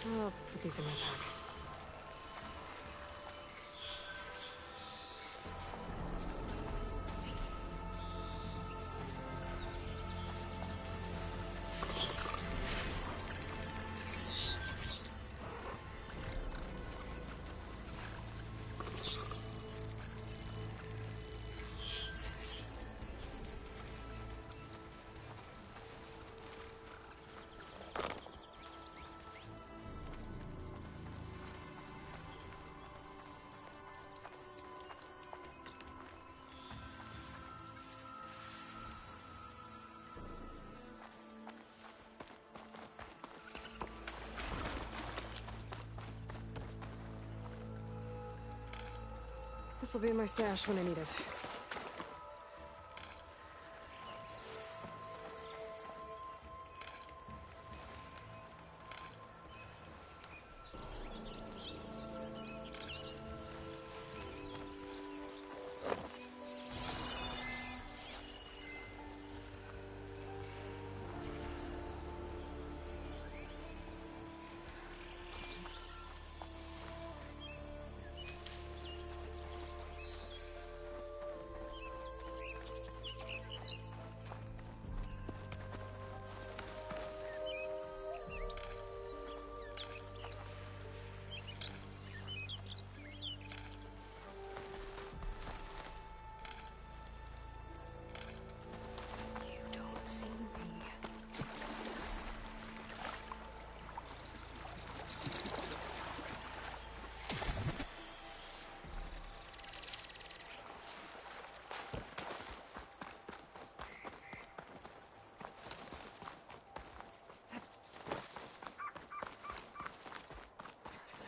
I'll put these in my pack. This'll be in my stash when I need it.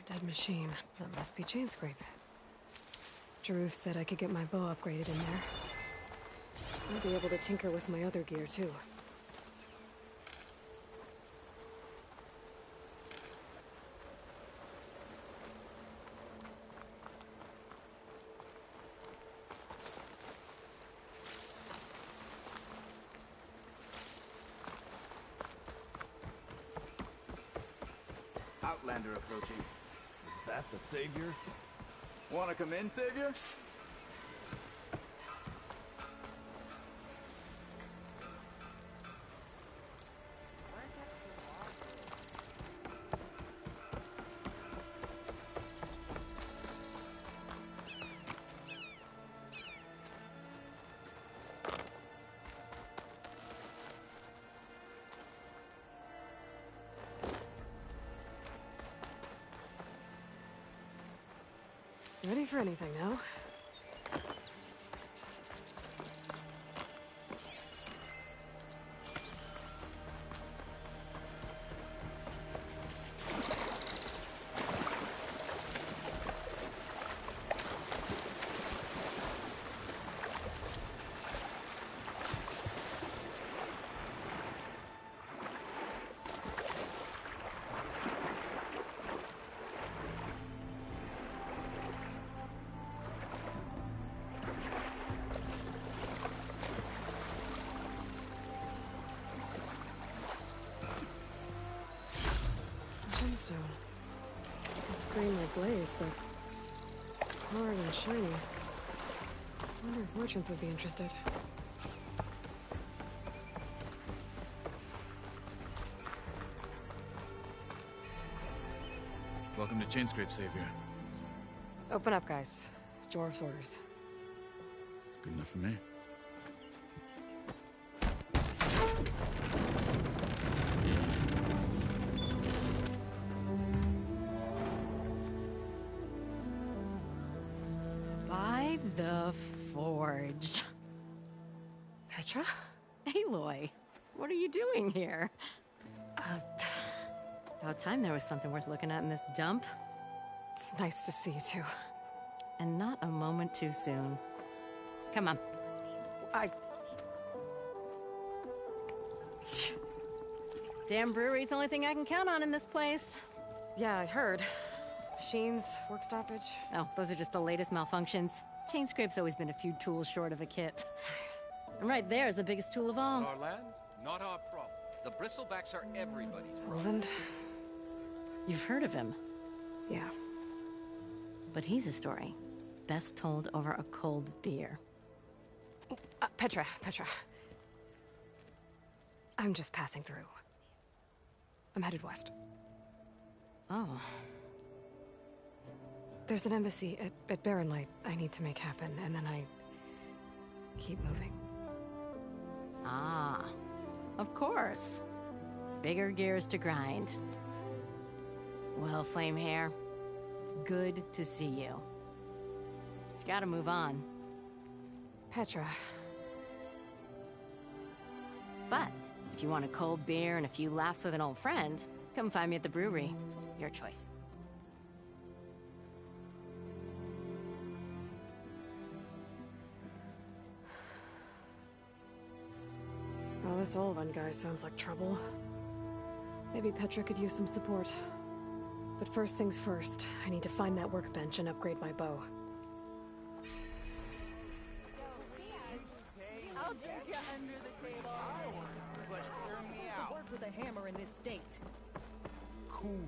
Dead machine. That must be chain scrape. Drew said I could get my bow upgraded in there. I'll be able to tinker with my other gear, too. Outlander approaching. Is that the Savior? Wanna come in, Savior? Ready for anything now? Gemstone. It's green like glaze, but it's hard and shiny. I wonder if merchants would be interested. Welcome to Chainscrape, Savior. Open up, guys. Dwarf's orders. Good enough for me. By the Forge. Petra? Aloy, what are you doing here? About time there was something worth looking at in this dump. It's nice to see you, too. And not a moment too soon. Come on. Damn brewery's the only thing I can count on in this place. Yeah, I heard. Machines, work stoppage. Oh, those are just the latest malfunctions. Chain scrape's always been a few tools short of a kit. And right there is the biggest tool of all. Our land, not our problem. The bristlebacks are everybody's problem. Roland? You've heard of him, Yeah. but he's a story best told over a cold beer. Petra. I'm just passing through. I'm headed west. Oh, There's an embassy at Barren Light I need to make happen, and then I keep moving. ah, of course. Bigger gears to grind. Well, Flame Hair, good to see you. You've got to move on. Petra. But if you want a cold beer and a few laughs with an old friend, come find me at the brewery. Your choice. Well, this old one guy sounds like trouble. Maybe Petra could use some support. But first things first, I need to find that workbench and upgrade my bow. I'll drink you under the table. Work with a hammer in this state. Cool.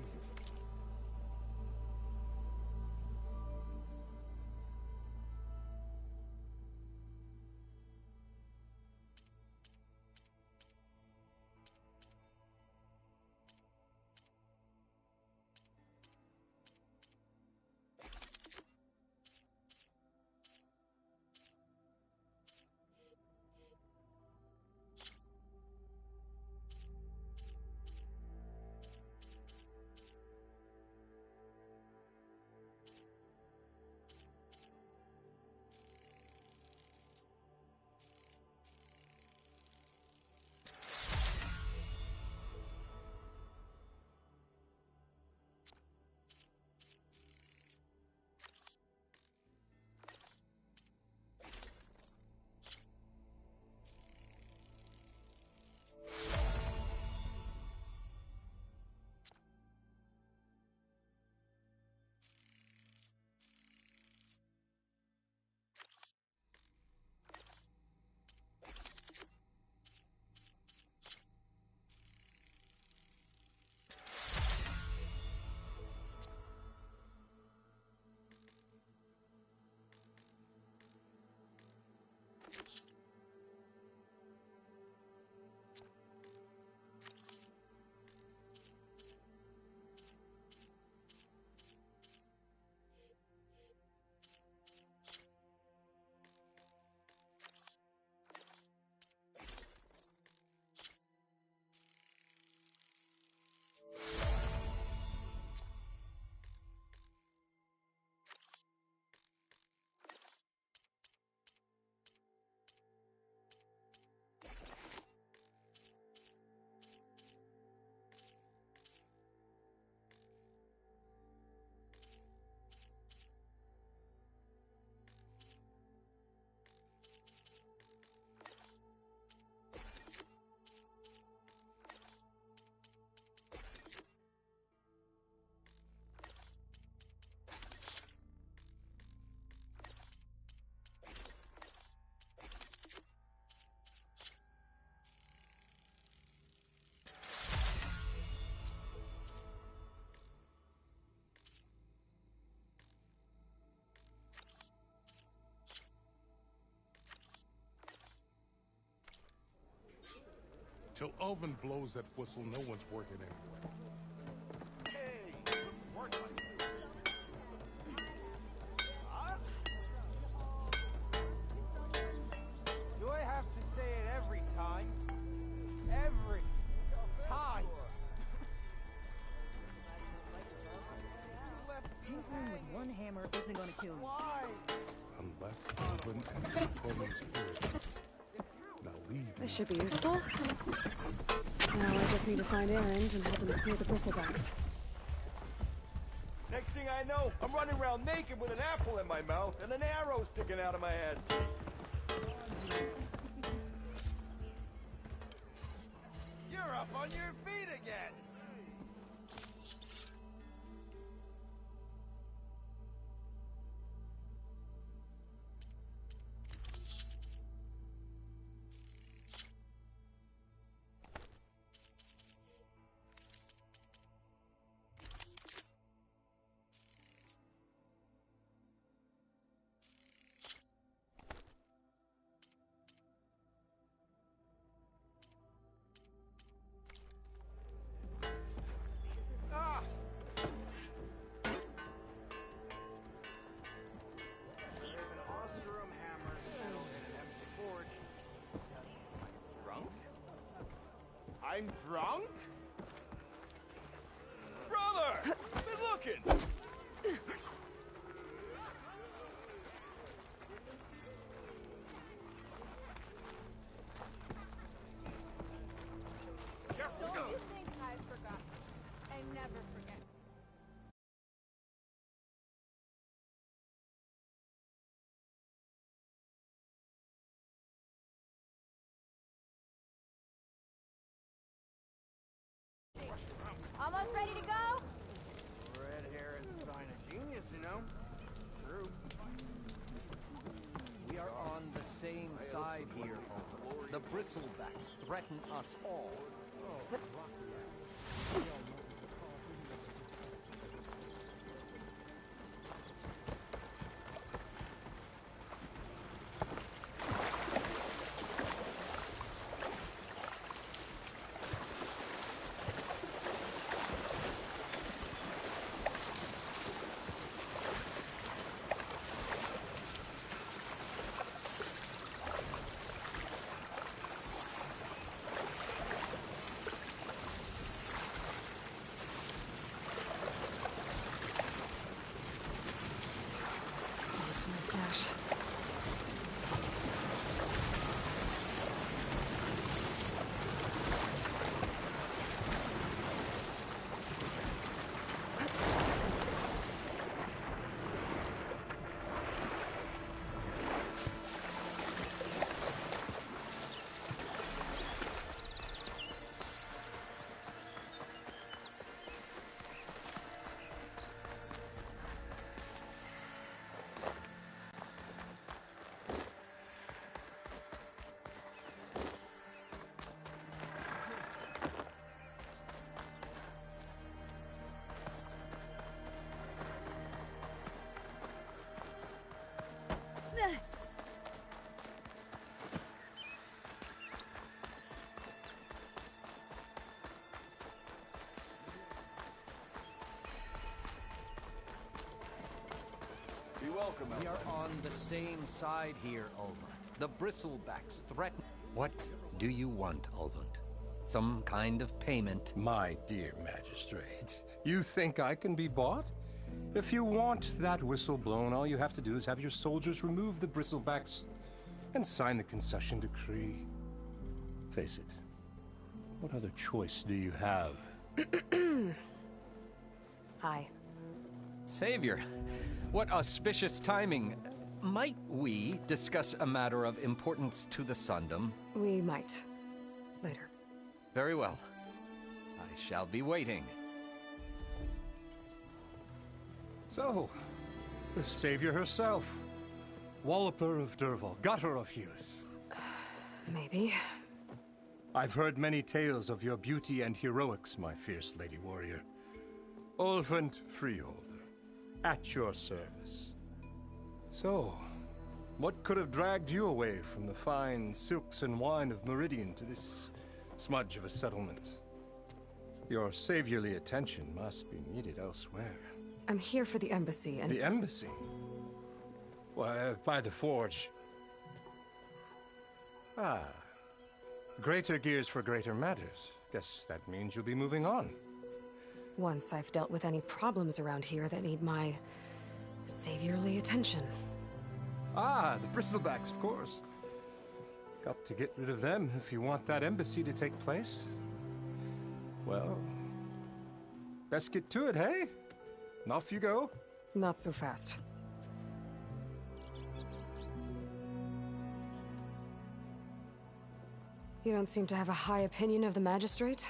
Till Alvin blows that whistle, no one's working anyway. Hey, work like Huh? Do I have to say it every time? Every time. Tinkering with one hammer isn't gonna kill you. Why? Unless Alvin and the controlling spirit. Now leave. This should be useful. Now I just need to find Erend and help him clear the bristlebacks. Next thing I know, I'm running around naked with an apple in my mouth and an arrow sticking out of my head. On your feet again! I'm drunk? Brother! I've been looking! Careful, go! You think I've forgotten? I never forget. Almost ready to go? Red hair is a sign of genius, you know? True. We are on the same side here. The bristlebacks threaten us all. Stash. Be welcome, We are on the same side here, Ulvund. The bristlebacks threaten... What do you want, Ulvund? Some kind of payment? My dear magistrate, you think I can be bought? If you want that whistle blown, all you have to do is have your soldiers remove the bristlebacks and sign the concession decree. Face it, what other choice do you have? Hi. Savior, what auspicious timing. Might we discuss a matter of importance to the Sundom? We might. Later. Very well. I shall be waiting. So, the savior herself. Walloper of Derval, gutter of youth. Maybe. I've heard many tales of your beauty and heroics, my fierce lady warrior. Ulvund Freeholder, at your service. So, what could have dragged you away from the fine silks and wine of Meridian to this smudge of a settlement? Your saviorly attention must be needed elsewhere. I'm here for the embassy and... The embassy? Why, by the forge. Ah. Greater gears for greater matters. Guess that means you'll be moving on. Once I've dealt with any problems around here that need my... saviorly attention. Ah, the bristlebacks, of course. Got to get rid of them if you want that embassy to take place. Well, let's get to it, hey? And off you go. Not so fast. You don't seem to have a high opinion of the magistrate?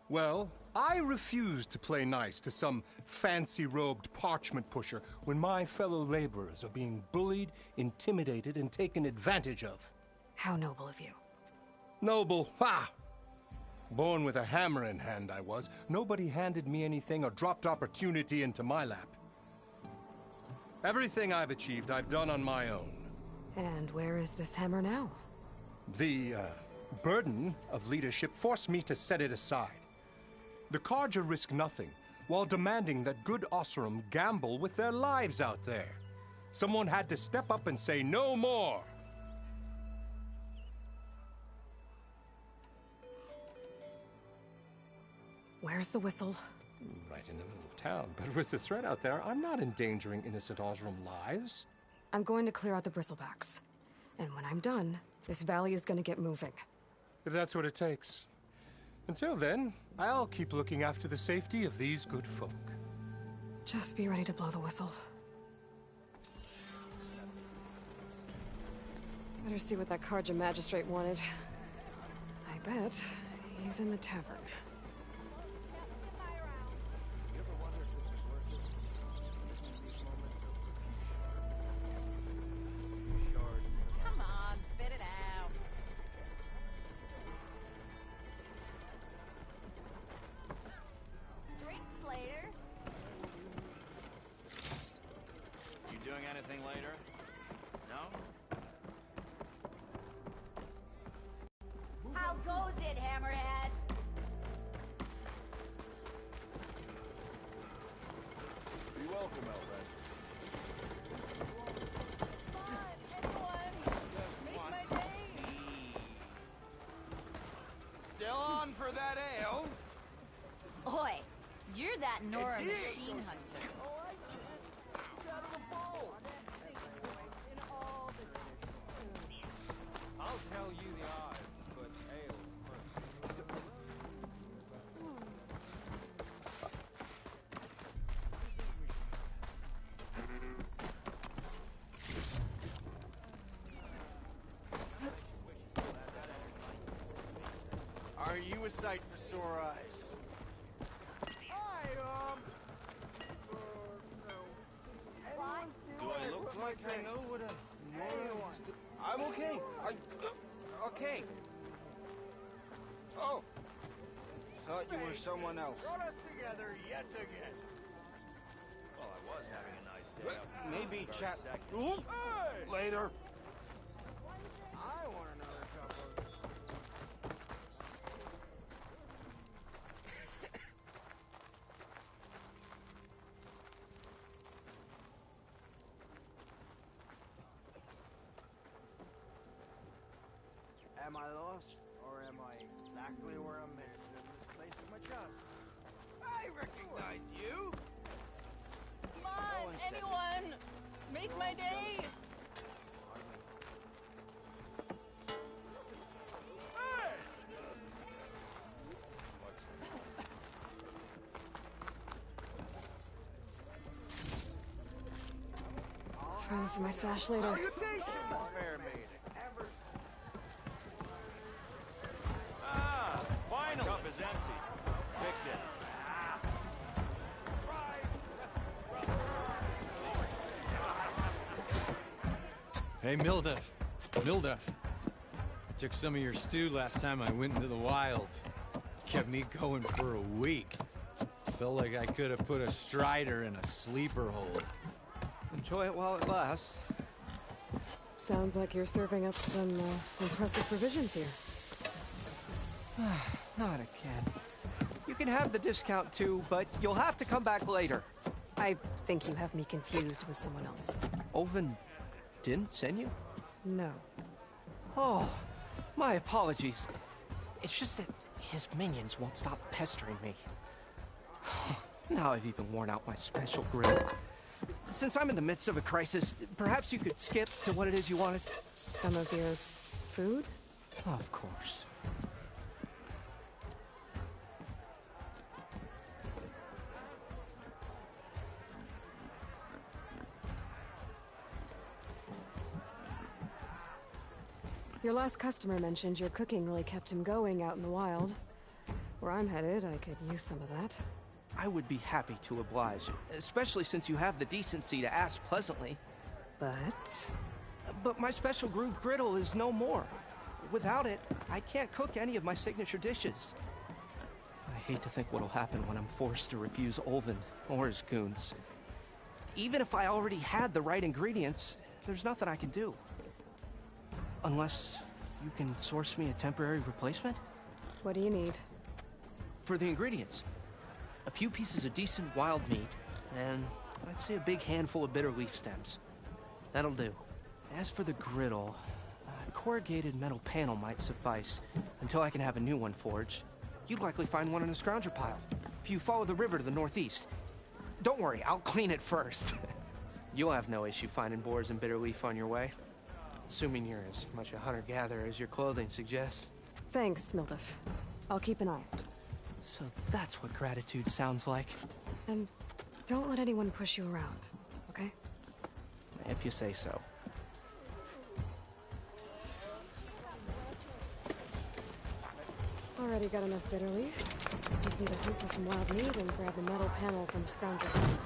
Well, I refuse to play nice to some fancy-robed parchment pusher when my fellow laborers are being bullied, intimidated, and taken advantage of. How noble of you. Noble, ha! Born with a hammer in hand, I was. Nobody handed me anything or dropped opportunity into my lap. Everything I've achieved, I've done on my own. And where is this hammer now? The burden of leadership forced me to set it aside. The Carja risk nothing, while demanding that good Osseram gamble with their lives out there. Someone had to step up and say no more. Where's the whistle? Right in the middle of town, but with the threat out there, I'm not endangering innocent Osram lives. I'm going to clear out the bristlebacks. And when I'm done, this valley is going to get moving. If that's what it takes. Until then, I'll keep looking after the safety of these good folk. Just be ready to blow the whistle. Better see what that Carja magistrate wanted. I bet he's in the tavern. Come on, spit it out. Drinks later. You doing anything later? No? How goes it, Hammerhead? You're welcome, Elred. Still on for that ale? Oi, you're that Nora machine hunter. I'll tell you the odds, but ale first. Are you a sight for sore eyes? Do I look like I know what a Nora is? I'm okay. Okay. Oh. Thought you were someone else. Brought us together yet again. Well, I was having a nice day. Maybe chat Hey! later. I want another cup of... Am I lost, or am I exactly where I'm meant to in this place of my childhood? I recognize you! Come on, anyone! Make my day! Hey! Try this in my stash later. Salutations, fair maiden. Ah, finally! Cup is empty. Fix it. Hey, Mildef. Mildef. I took some of your stew last time I went into the wild. Kept me going for a week. Felt like I could have put a strider in a sleeper hole. Enjoy it while it lasts. Sounds like you're serving up some impressive provisions here. Not again. You can have the discount too, but you'll have to come back later. I think you have me confused with someone else. Oven didn't send you? No. Oh, my apologies. It's just that his minions won't stop pestering me. Now I've even worn out my special grill. Since I'm in the midst of a crisis, perhaps you could skip to what it is you wanted? Some of your food? Of course. Your last customer mentioned your cooking really kept him going out in the wild. Where I'm headed, I could use some of that. I would be happy to oblige, especially since you have the decency to ask pleasantly. But my special groove griddle is no more. Without it, I can't cook any of my signature dishes. I hate to think what'll happen when I'm forced to refuse Olvin or his goons. Even if I already had the right ingredients, there's nothing I can do. Unless you can source me a temporary replacement? What do you need? For the ingredients, a few pieces of decent wild meat, and I'd say a big handful of bitter leaf stems. That'll do. As for the griddle, a corrugated metal panel might suffice until I can have a new one forged. You'd likely find one in a scrounger pile, if you follow the river to the northeast. Don't worry, I'll clean it first. You'll have no issue finding boars and bitter leaf on your way. Assuming you're as much a hunter-gatherer as your clothing suggests. Thanks, Mildef. I'll keep an eye out. So that's what gratitude sounds like. And don't let anyone push you around, okay? If you say so. Already got enough bitter leaf. Just need a hoop for some wild meat and grab the metal panel from the scrounger.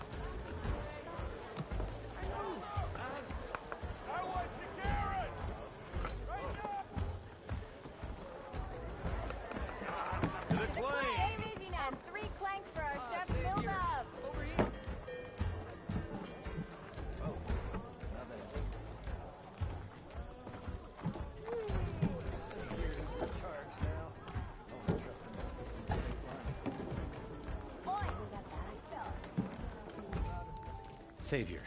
Savior,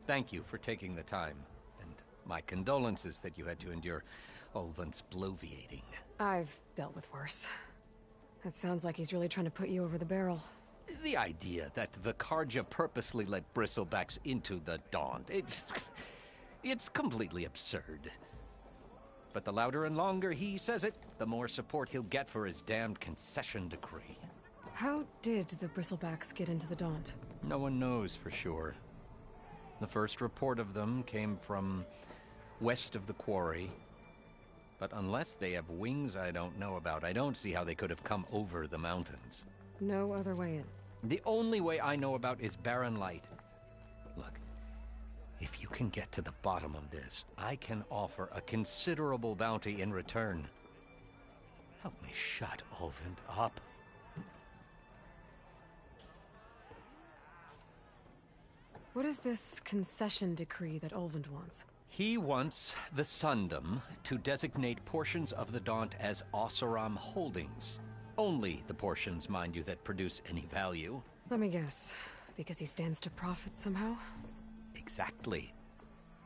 thank you for taking the time, and my condolences that you had to endure Ulvin's bloviating. I've dealt with worse. That sounds like he's really trying to put you over the barrel. The idea that the Karja purposely let bristlebacks into the Daunt, it's completely absurd. But the louder and longer he says it, the more support he'll get for his damned concession decree. How did the bristlebacks get into the Daunt? No one knows for sure. The first report of them came from west of the quarry. But unless they have wings I don't know about, I don't see how they could have come over the mountains. No other way in. The only way I know about is barren light. Look, if you can get to the bottom of this, I can offer a considerable bounty in return. Help me shut Ulvin up. What is this concession decree that Ulvin wants? He wants the Sundom to designate portions of the Daunt as Oseram holdings. Only the portions, mind you, that produce any value. Let me guess. Because he stands to profit somehow? Exactly.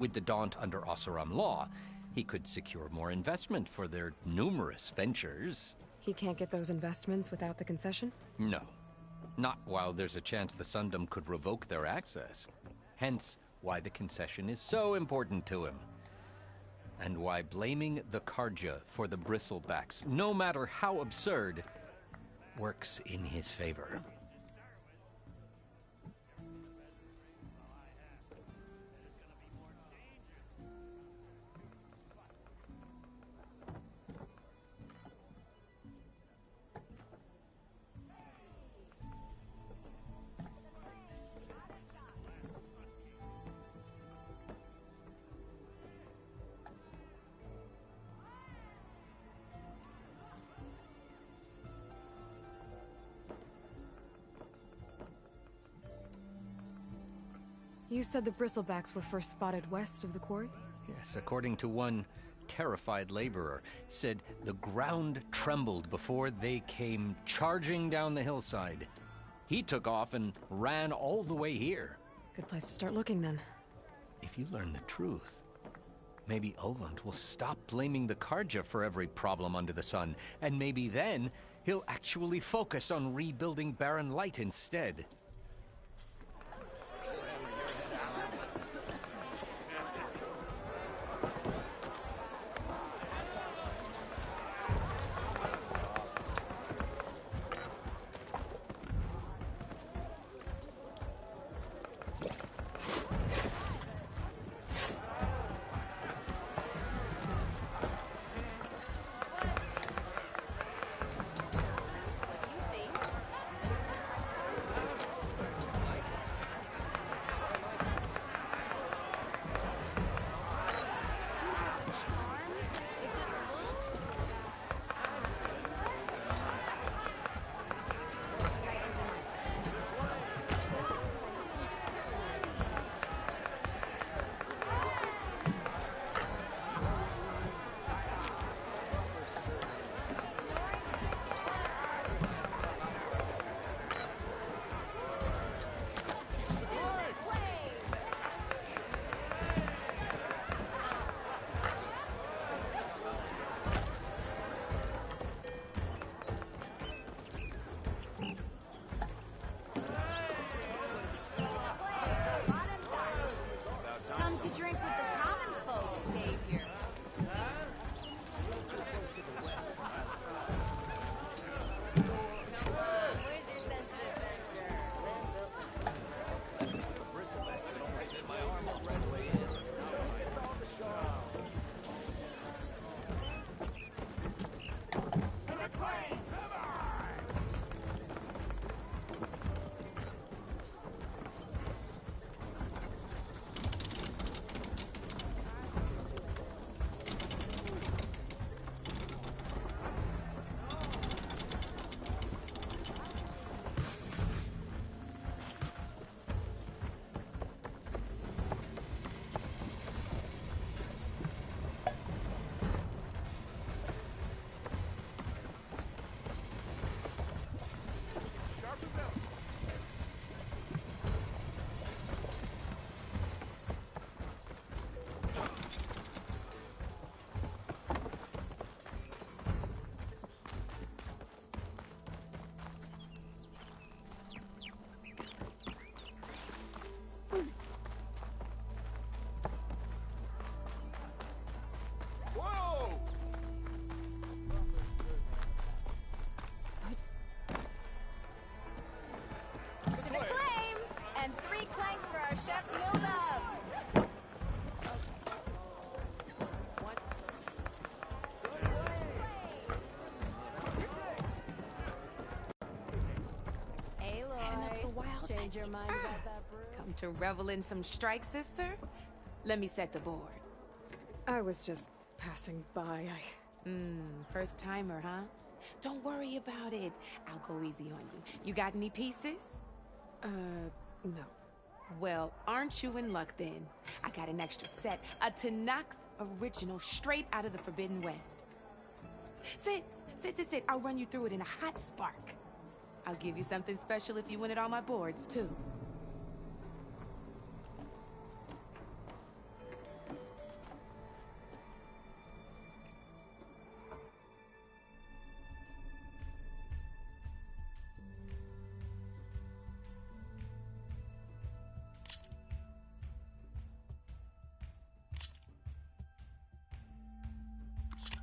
With the Daunt under Oseram law, he could secure more investment for their numerous ventures. He can't get those investments without the concession? No. Not while there's a chance the Sundom could revoke their access. Hence, why the concession is so important to him. And why blaming the Karja for the bristlebacks, no matter how absurd, works in his favor. You said the bristlebacks were first spotted west of the quarry? Yes, according to one terrified laborer, said the ground trembled before they came charging down the hillside. He took off and ran all the way here. Good place to start looking, then. If you learn the truth, maybe Ulvund will stop blaming the Karja for every problem under the sun, and maybe then he'll actually focus on rebuilding Barren Light instead. your mind about that brew? Come to revel in some strike, sister? Let me set the board. I was just passing by. First timer, huh? Don't worry about it. I'll go easy on you. You got any pieces? No. Well, aren't you in luck then? I got an extra set, a Tanakh original straight out of the Forbidden West. Sit. I'll run you through it in a hot spark. I'll give you something special if you win at all my boards, too.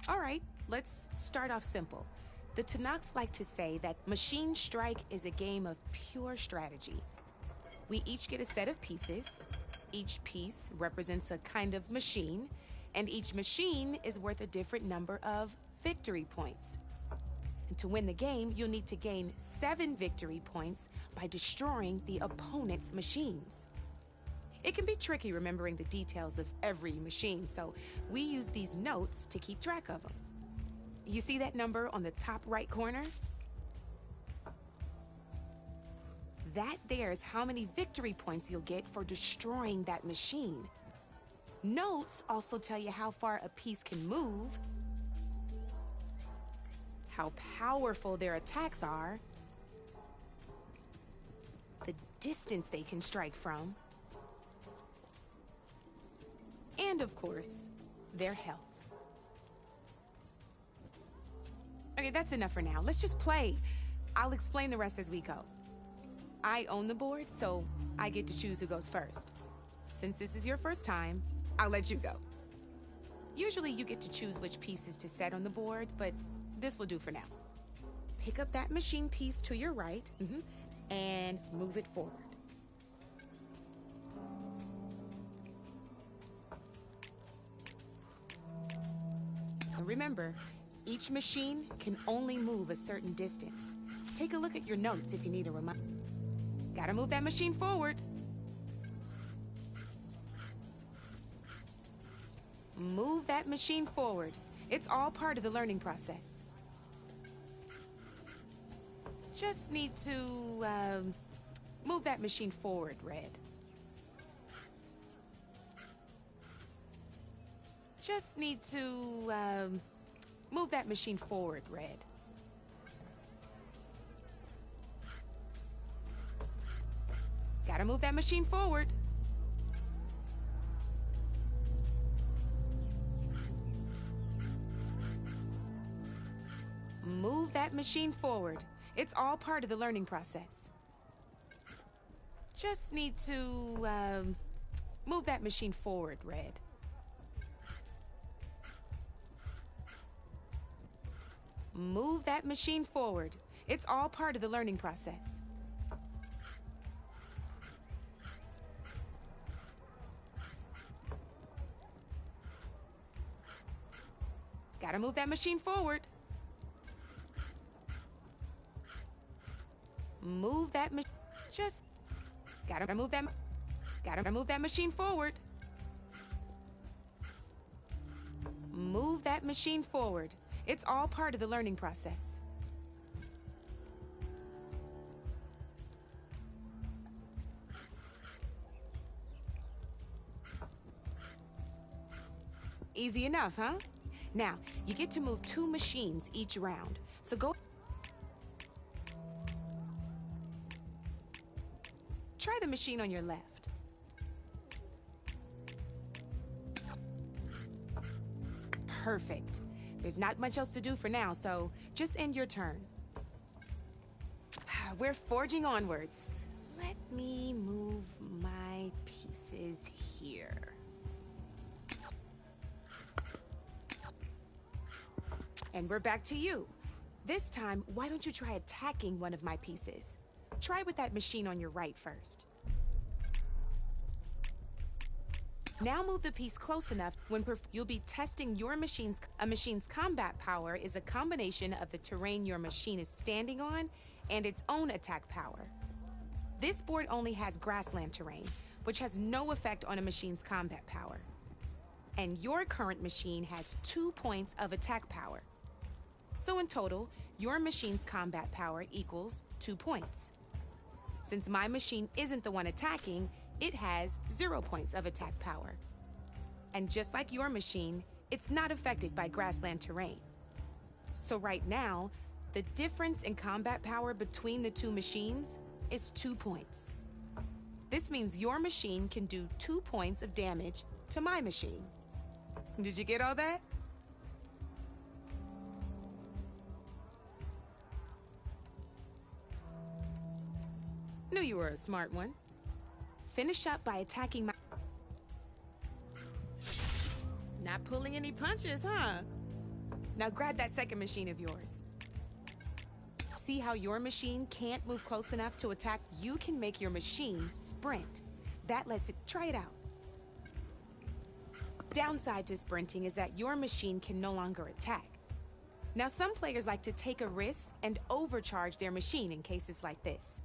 All right, let's start off simple. The Tanakh like to say that Machine Strike is a game of pure strategy. We each get a set of pieces. Each piece represents a kind of machine, and each machine is worth a different number of victory points. And to win the game, you'll need to gain 7 victory points by destroying the opponent's machines. It can be tricky remembering the details of every machine, so we use these notes to keep track of them. You see that number on the top right corner? That there is how many victory points you'll get for destroying that machine. Notes also tell you how far a piece can move, how powerful their attacks are, the distance they can strike from, and of course, their health. Okay, that's enough for now. Let's just play. I'll explain the rest as we go. I own the board, so I get to choose who goes first. Since this is your first time, I'll let you go. Usually you get to choose which pieces to set on the board, but this will do for now. Pick up that machine piece to your right, and move it forward. Remember, each machine can only move a certain distance. Take a look at your notes if you need a reminder. Gotta move that machine forward. Move that machine forward. It's all part of the learning process. Just need to, move that machine forward, Red. Just need to, move that machine forward, Red. Gotta move that machine forward. Move that machine forward. It's all part of the learning process. Just need to, move that machine forward, Red. Move that machine forward. It's all part of the learning process. Gotta move that machine forward. Move that just gotta move that machine forward. Move that machine forward. It's all part of the learning process. Easy enough, huh? Now, you get to move 2 machines each round. So go... Try the machine on your left. Perfect. There's not much else to do for now, so just end your turn. We're forging onwards. Let me move my pieces here. And we're back to you. This time, why don't you try attacking one of my pieces? Try with that machine on your right first. Now move the piece close enough when you'll be testing your machine's... A machine's combat power is a combination of the terrain your machine is standing on and its own attack power. This board only has grassland terrain, which has no effect on a machine's combat power. And your current machine has 2 points of attack power. So in total, your machine's combat power equals 2 points. Since my machine isn't the one attacking, it has 0 points of attack power. And just like your machine, it's not affected by grassland terrain. So right now, the difference in combat power between the two machines is 2 points. This means your machine can do 2 points of damage to my machine. Did you get all that? Knew you were a smart one. Finish up by attacking my... Not pulling any punches, huh? Now grab that second machine of yours. See how your machine can't move close enough to attack? You can make your machine sprint. That lets it... Try it out. Downside to sprinting is that your machine can no longer attack. Now, some players like to take a risk and overcharge their machine in cases like this.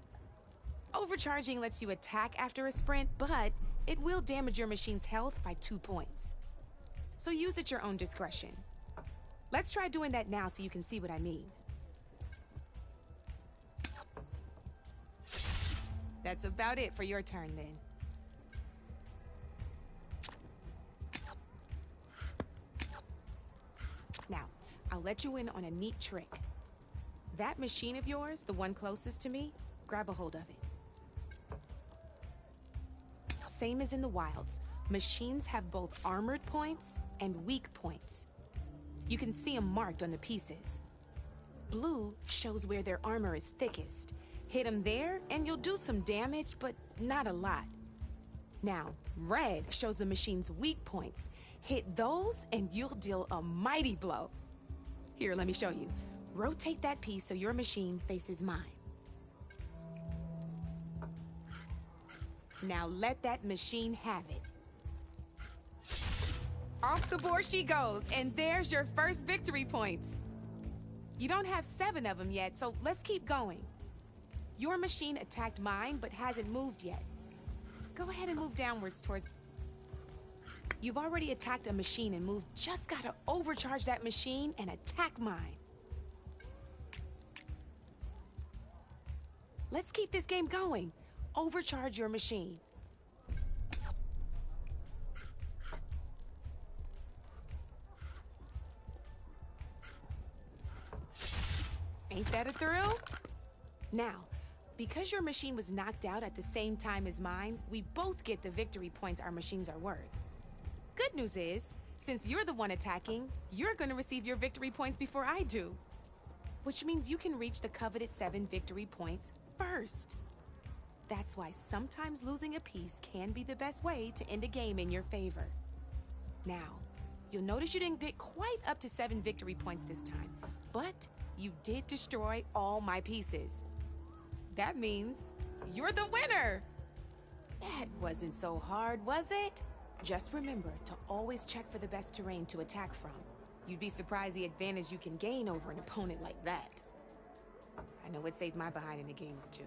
Overcharging lets you attack after a sprint, but it will damage your machine's health by 2 points. So use at your own discretion. Let's try doing that now so you can see what I mean. That's about it for your turn, then. Now, I'll let you in on a neat trick. That machine of yours, the one closest to me, grab a hold of it. Same as in the wilds, machines have both armored points and weak points. You can see them marked on the pieces. Blue shows where their armor is thickest. Hit them there, and you'll do some damage, but not a lot. Now, red shows the machine's weak points. Hit those, and you'll deal a mighty blow. Here, let me show you. Rotate that piece so your machine faces mine. Now let that machine have it. Off the board she goes, and there's your first victory points. You don't have 7 of them yet, so let's keep going. Your machine attacked mine, but hasn't moved yet. Go ahead and move downwards towards... You've already attacked a machine and moved. Just gotta overcharge that machine and attack mine. Let's keep this game going. Overcharge your machine. Ain't that a thrill? Now, because your machine was knocked out at the same time as mine, we both get the victory points our machines are worth. Good news is, since you're the one attacking, you're gonna receive your victory points before I do. Which means you can reach the coveted 7 victory points first. That's why sometimes losing a piece can be the best way to end a game in your favor. Now, you'll notice you didn't get quite up to 7 victory points this time, but you did destroy all my pieces. That means you're the winner! That wasn't so hard, was it? Just remember to always check for the best terrain to attack from. You'd be surprised the advantage you can gain over an opponent like that. I know it saved my behind in a game or 2.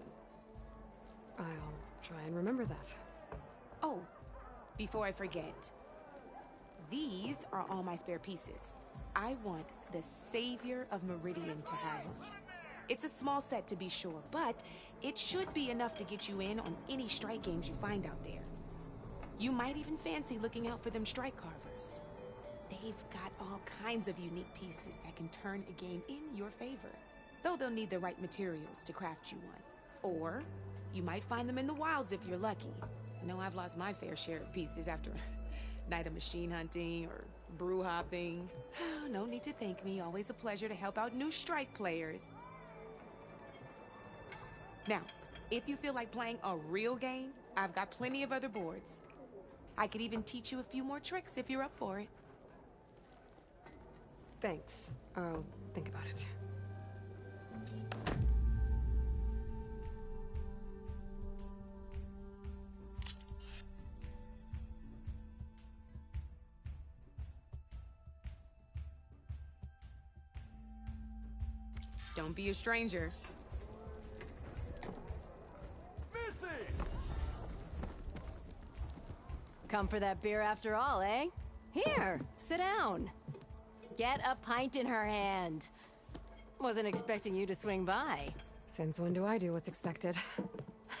I'll try and remember that. Oh, before I forget, these are all my spare pieces. I want the Savior of Meridian to have them. It's a small set to be sure, but it should be enough to get you in on any strike games you find out there. You might even fancy looking out for them strike carvers. They've got all kinds of unique pieces that can turn a game in your favor, though they'll need the right materials to craft you one. Or you might find them in the wilds if you're lucky. I know I've lost my fair share of pieces after a night of machine hunting or brew hopping. No need to thank me. Always a pleasure to help out new strike players. Now, if you feel like playing a real game, I've got plenty of other boards. I could even teach you a few more tricks if you're up for it. Thanks. I'll think about it. Don't be a stranger. Missing! Come for that beer after all, eh? Here, sit down. Get a pint in her hand. Wasn't expecting you to swing by. Since when do I do what's expected?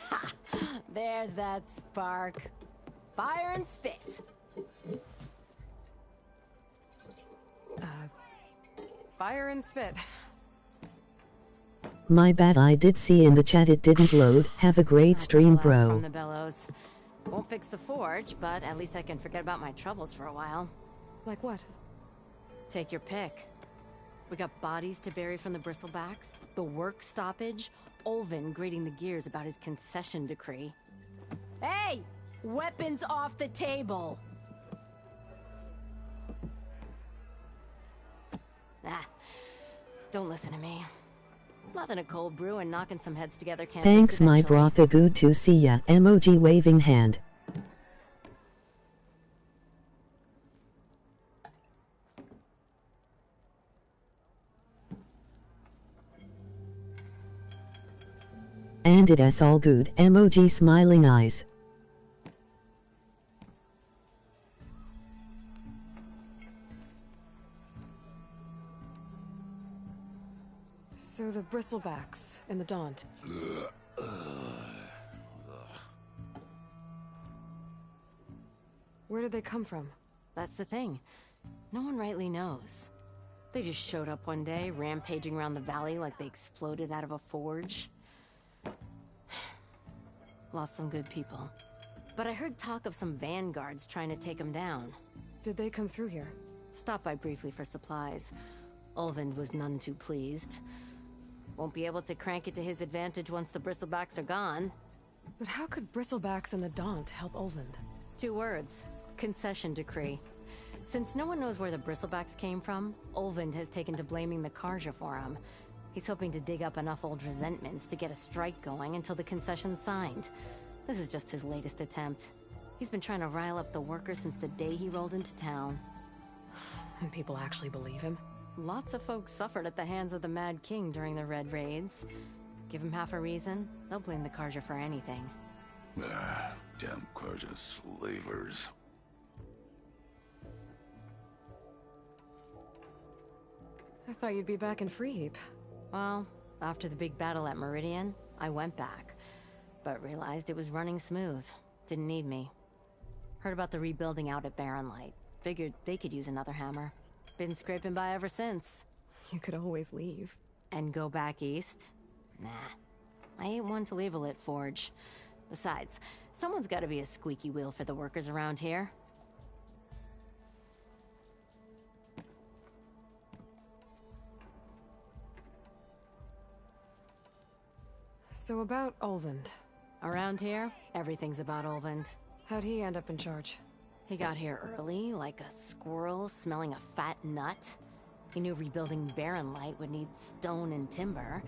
Ha! There's that spark. Fire and spit. Fire and spit. My bad, I did see in the chat it didn't load. Have a great stream, bro. From the bellows. Won't fix the forge, but at least I can forget about my troubles for a while. Like what? Take your pick. We got bodies to bury from the bristlebacks, the work stoppage, Olvin grating the gears about his concession decree. Hey! Weapons off the table! Ah, don't listen to me. Nothing a cold brew and knocking some heads together can't Thanks, fix my eventually. brother. Good to see ya. Emoji waving hand. And it's all good. Emoji smiling eyes. So the bristlebacks in the Daunt. Where did they come from? That's the thing. No one rightly knows. They just showed up one day, rampaging around the valley like they exploded out of a forge. Lost some good people. But I heard talk of some vanguards trying to take them down. Did they come through here? Stopped by briefly for supplies. Ulvund was none too pleased. Won't be able to crank it to his advantage once the bristlebacks are gone. But how could bristlebacks and the Daunt help Ulvund? 2 words. Concession decree. Since no one knows where the bristlebacks came from, Ulvund has taken to blaming the Karja for him. He's hoping to dig up enough old resentments to get a strike going until the concession's signed. This is just his latest attempt. He's been trying to rile up the workers since the day he rolled into town. And people actually believe him? Lots of folks suffered at the hands of the Mad King during the Red Raids. Give him half a reason, they'll blame the Karja for anything. Ah, damn Karja slavers. I thought you'd be back in Freeheap. Well, after the big battle at Meridian, I went back. But realized it was running smooth. Didn't need me. Heard about the rebuilding out at Barren Light. Figured they could use another hammer. Been scraping by ever since. You could always leave. And go back east? Nah. I ain't one to leave a lit forge. Besides, someone's gotta be a squeaky wheel for the workers around here. So about Ulvund. Around here, everything's about Ulvund. How'd he end up in charge? He got here early, like a squirrel smelling a fat nut. He knew rebuilding Barren Light would need stone and timber.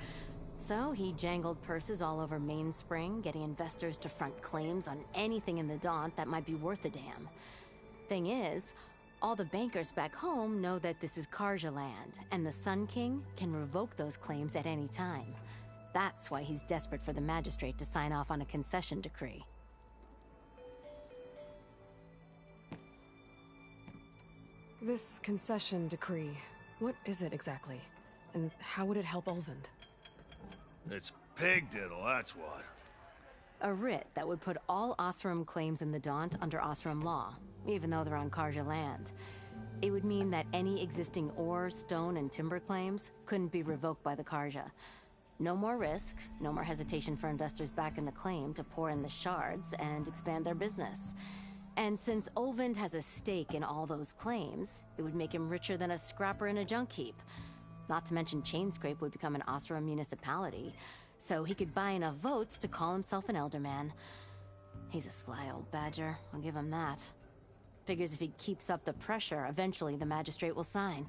So he jangled purses all over Mainspring, getting investors to front claims on anything in the Daunt that might be worth a damn. Thing is, all the bankers back home know that this is Karja land, and the Sun King can revoke those claims at any time. That's why he's desperate for the magistrate to sign off on a concession decree. This concession decree, what is it exactly? And how would it help Ulvund? It's pig diddle, that's what. A writ that would put all Osram claims in the Daunt under Osram law, even though they're on Karja land. It would mean that any existing ore, stone, and timber claims couldn't be revoked by the Karja. No more risk, no more hesitation for investors back in the claim to pour in the shards and expand their business. And since Ulvund has a stake in all those claims, it would make him richer than a scrapper in a junk heap. Not to mention Chainscrape would become an Osram municipality, so he could buy enough votes to call himself an elderman. He's a sly old badger, I'll give him that. Figures if he keeps up the pressure, eventually the magistrate will sign.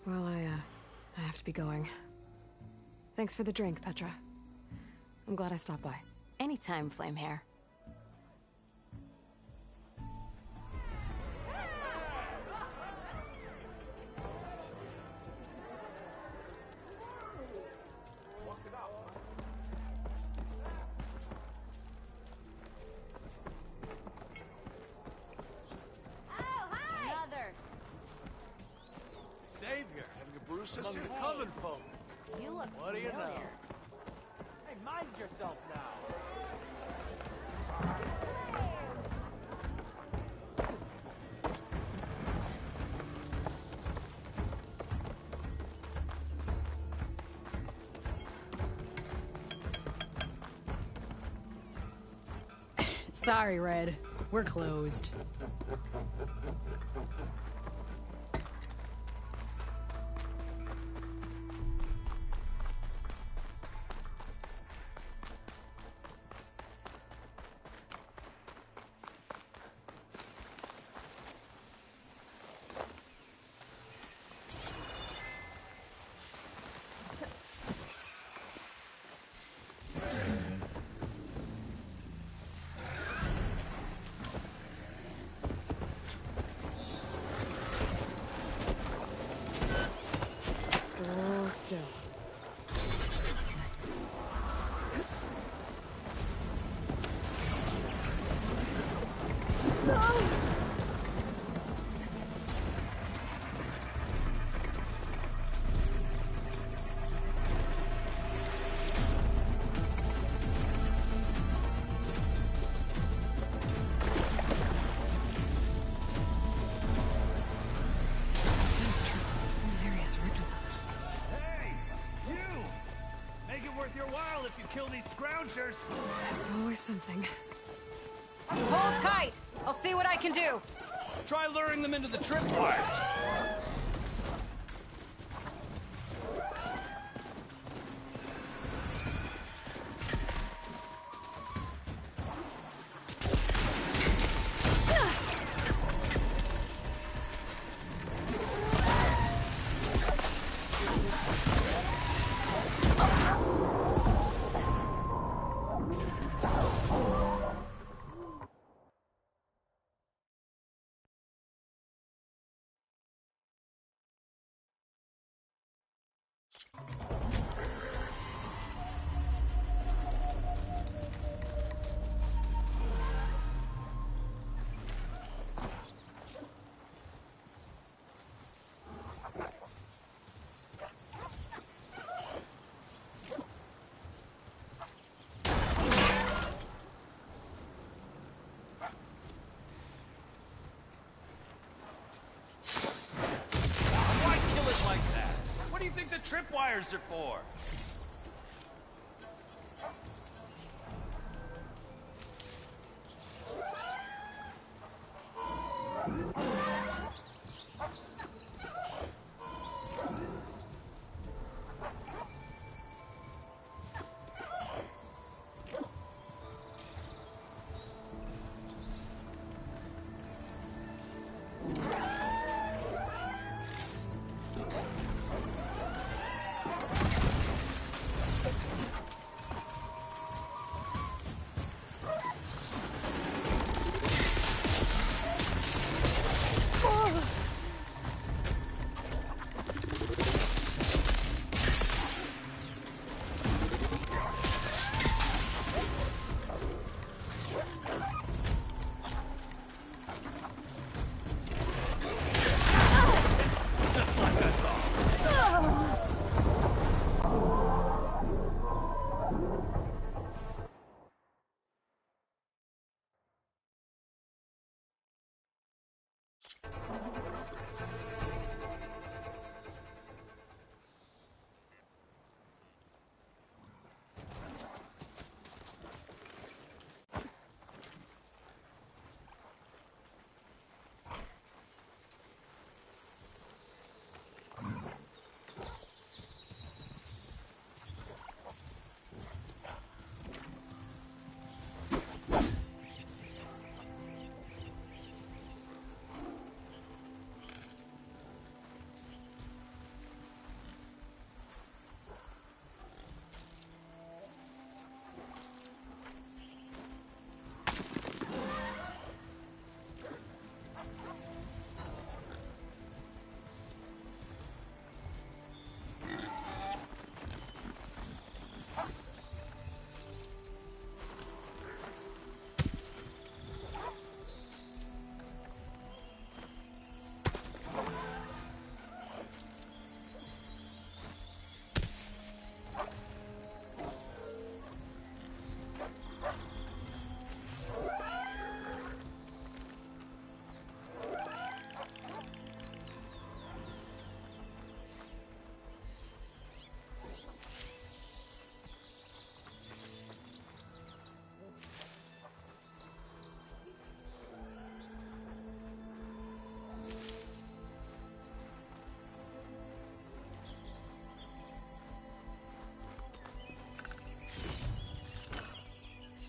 Well, I have to be going. Thanks for the drink, Petra. I'm glad I stopped by. Anytime, Flamehair. among the coven folk. You look What do you know? familiar. Hey, mind yourself now. Sorry, Red. We're closed. Hold still. Hey, you! Make it worth your while if you kill these scroungers. It's always something. Hold tight! I'll see what I can do! Try luring them into the tripwires. Why kill it like that? What do you think the tripwires are for?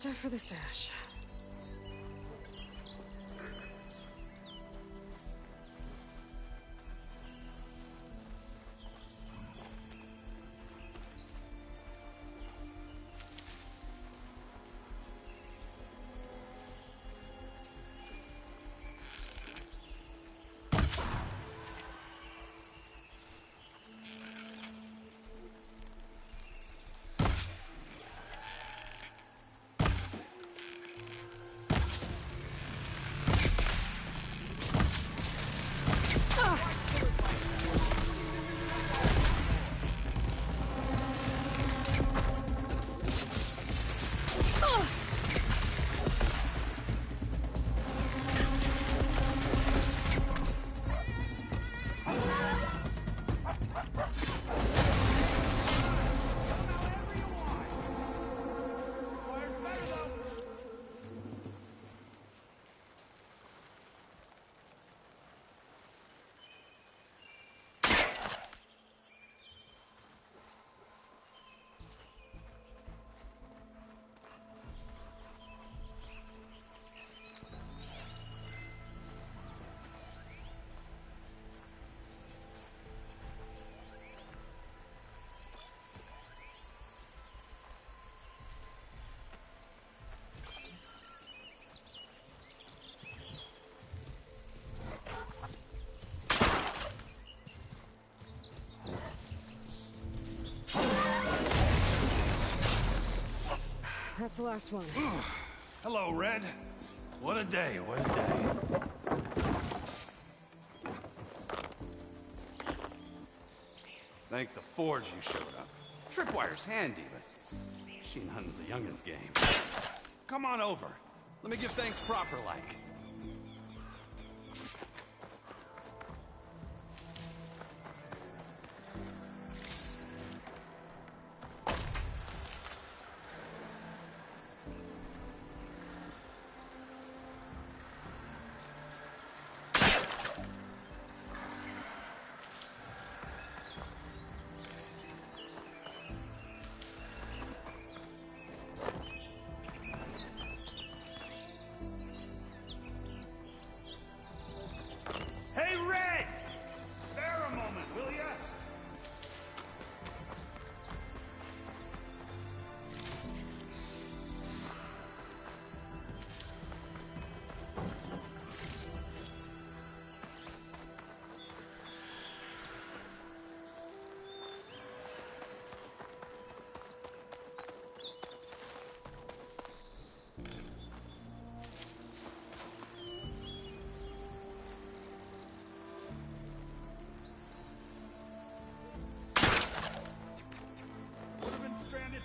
stuff for the stash. That's the last one. Hello, Red. What a day, what a day. Thank the Forge you showed up. Tripwire's handy, but machine hunting's a youngin's game. Come on over. Let me give thanks proper-like. Hey, Red! Spare a moment, will ya?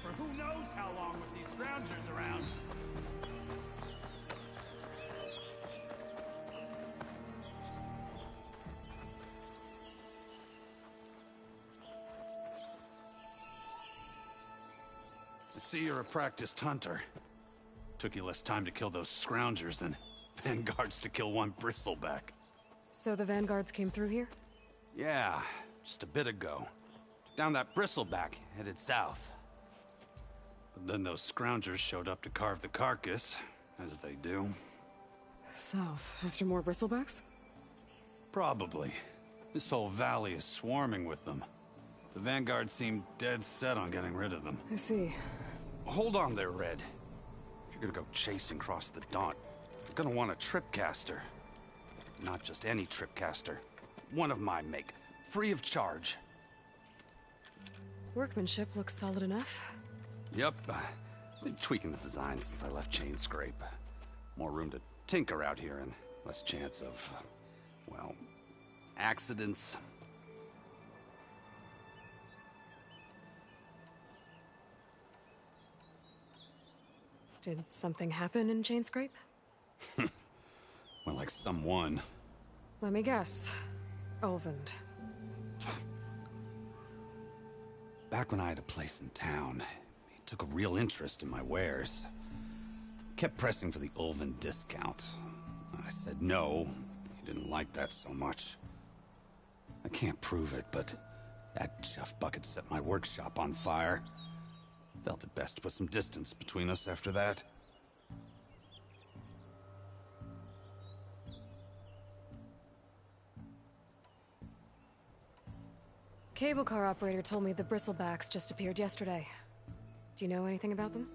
For who knows how long with these scroungers around. I see you're a practiced hunter. Took you less time to kill those scroungers than vanguards to kill one bristleback. So the vanguards came through here? Yeah, just a bit ago. Down that bristleback, headed south. But then those scroungers showed up to carve the carcass, as they do. South, after more bristlebacks? Probably. This whole valley is swarming with them. The vanguard seemed dead set on getting rid of them. I see. Hold on there, Red. If you're gonna go chasing across the Daunt, you're gonna want a tripcaster. Not just any tripcaster. One of my make. Free of charge. Workmanship looks solid enough. Yep. Been tweaking the design since I left Chain Scrape. More room to tinker out here and less chance of, well, accidents. Did something happen in Chain Scrape? Well, like someone. Let me guess. Ulvund. Back when I had a place in town, he took a real interest in my wares. Kept pressing for the Ulvund discount. I said no. He didn't like that so much. I can't prove it, but that chuff bucket set my workshop on fire. Felt it best to put some distance between us after that. Cable car operator told me the bristlebacks just appeared yesterday. Do you know anything about them?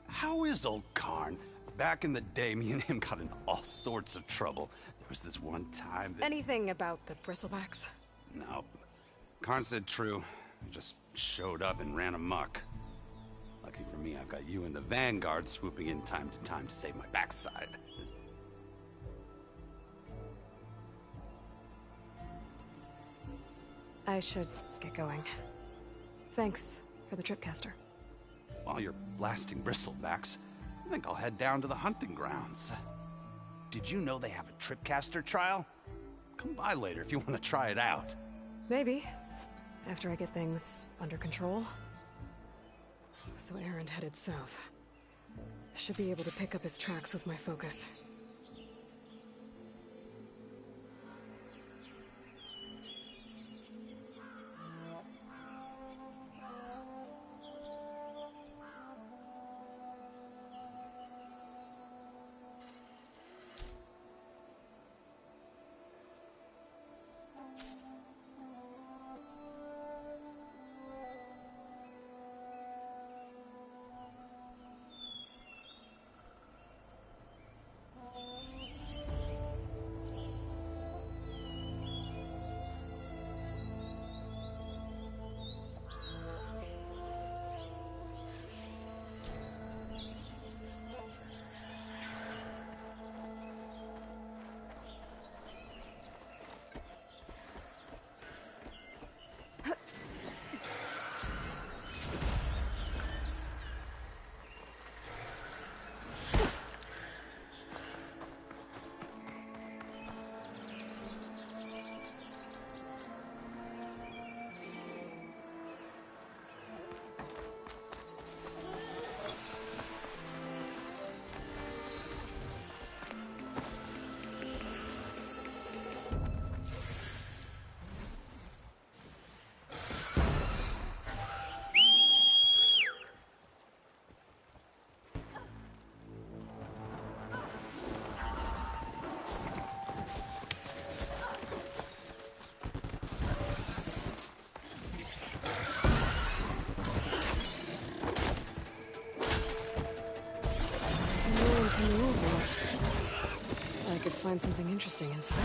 How is old Karn? Back in the day, me and him got in all sorts of trouble. There was this one time that... Anything about the bristlebacks? No. Karn said true. He just showed up and ran amok. Lucky for me, I've got you and the Vanguard swooping in time to save my backside. I should get going. Thanks for the tripcaster. While you're blasting bristlebacks, I think I'll head down to the hunting grounds. Did you know they have a tripcaster trial? Come by later if you want to try it out. Maybe. After I get things under control. So Aaron headed south. Should be able to pick up his tracks with my focus. I could find something interesting inside.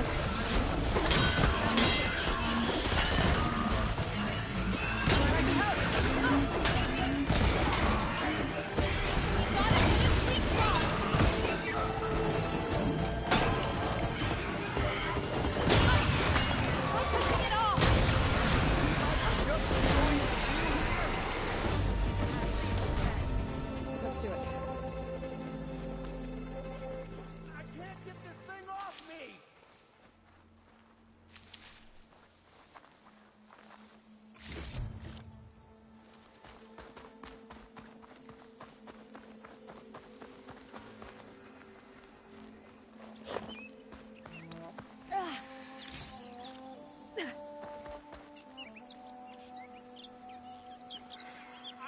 Let's do it.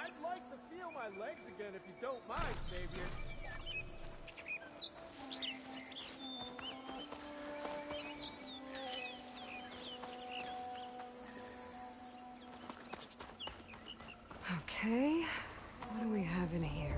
I'd like to feel my legs again if you don't mind, Xavier. Okay, what do we have in here?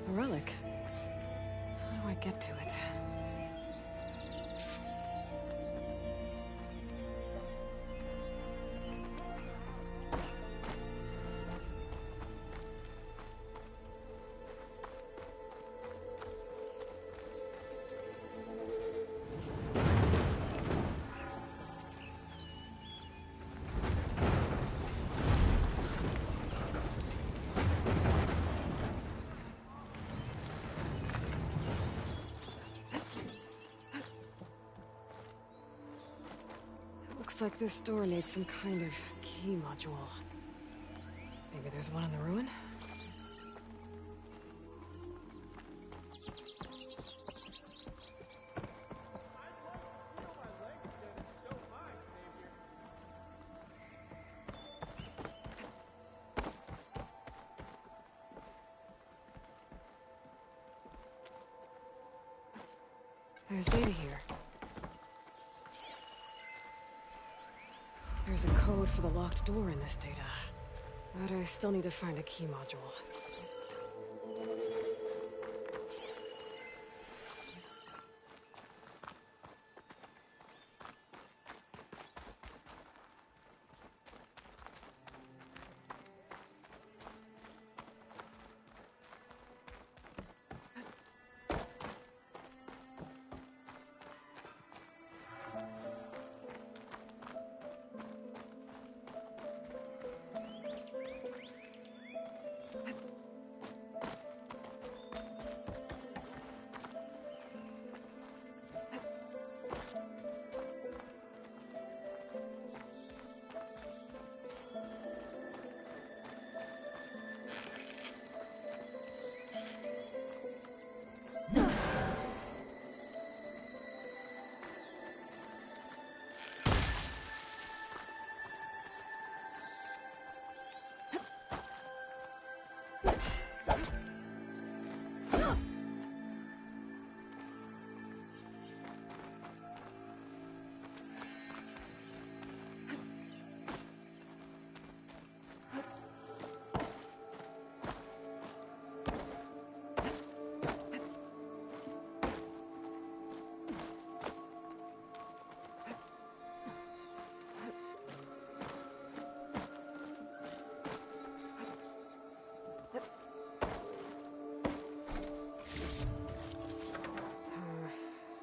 A relic. How do I get to it? Looks like this door needs some kind of key module. Maybe there's one in the ruin? There's data here. There's a code for the locked door in this data. But I still need to find a key module.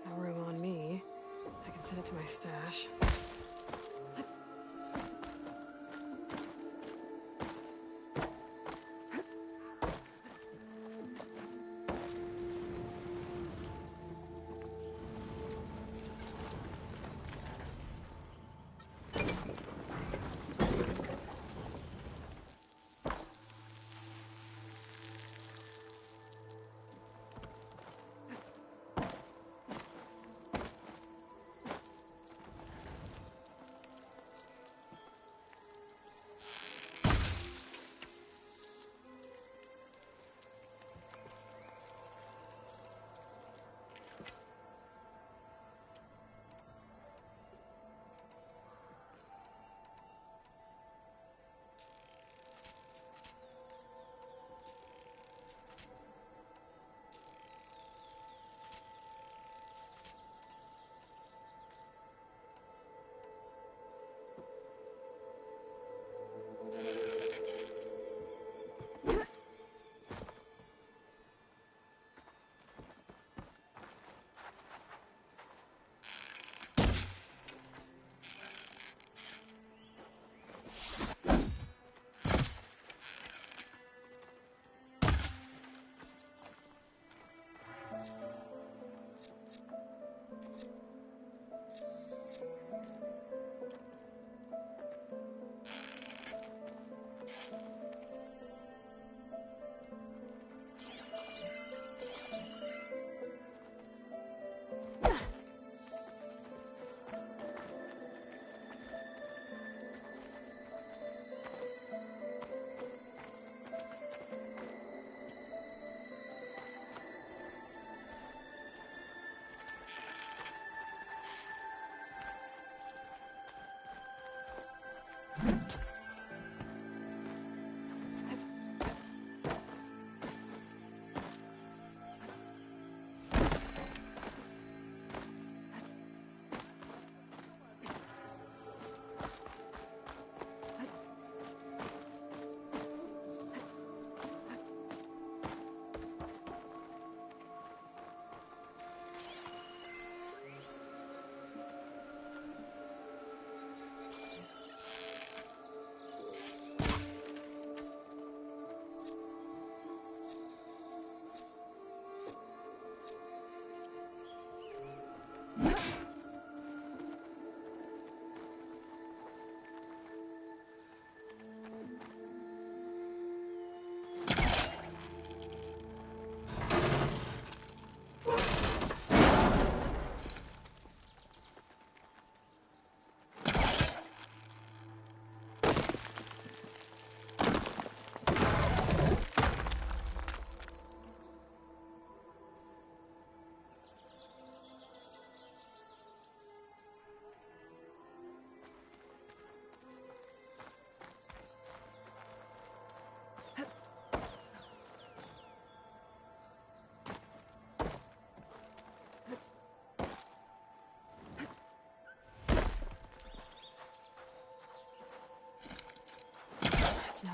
No room on me. I can send it to my stash.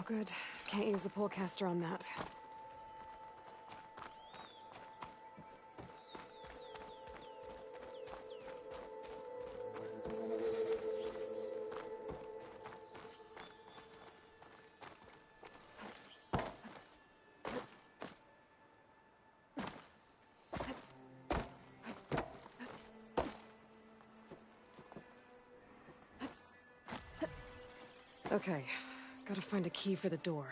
Oh, good. Can't use the polecaster on that. Okay, gotta find a key for the door.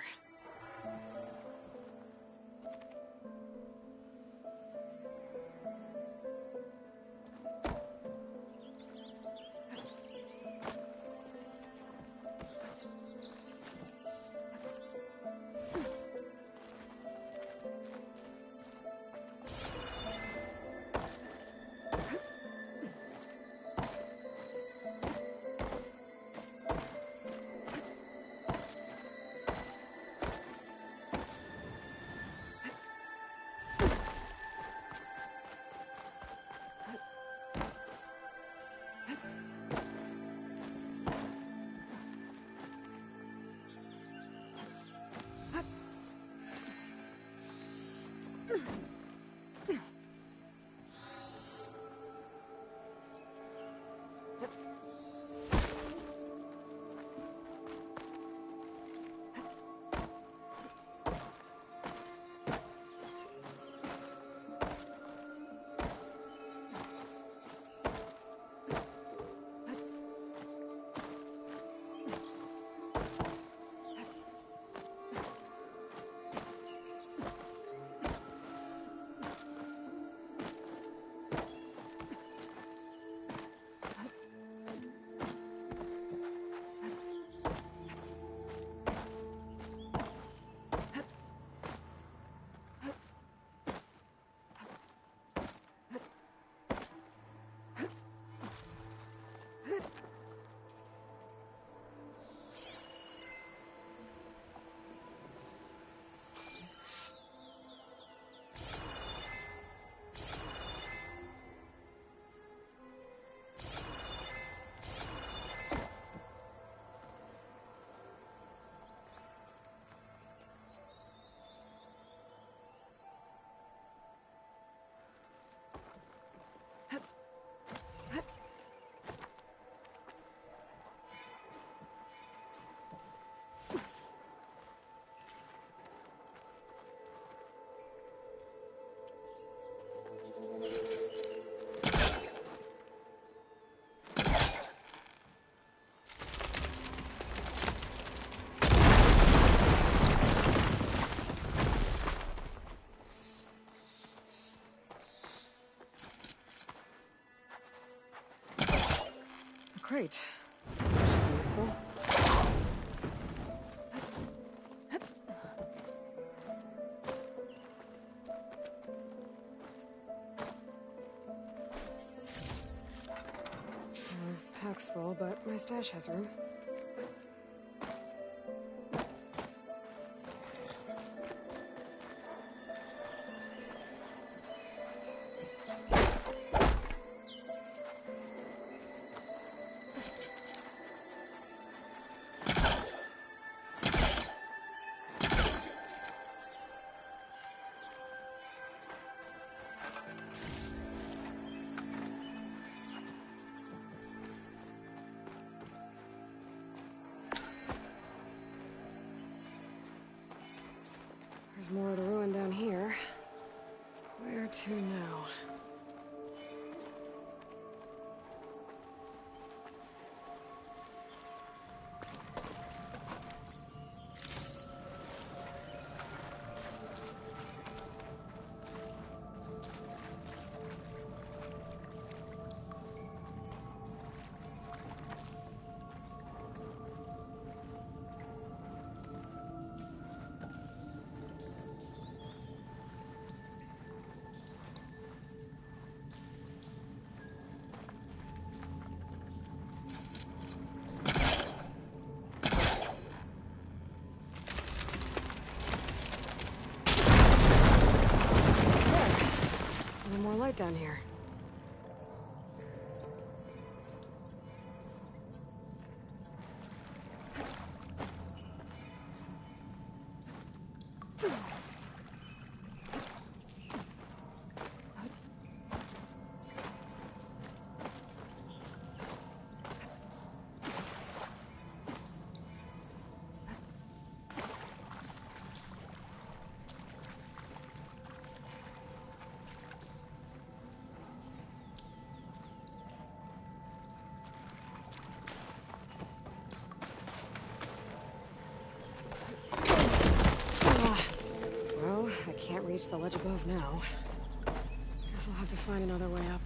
Great. That should be useful. Pack's full, but my stash has room. There's more of the ruin down here. Where to now? Down here. Can't reach the ledge above now. Guess I'll have to find another way up.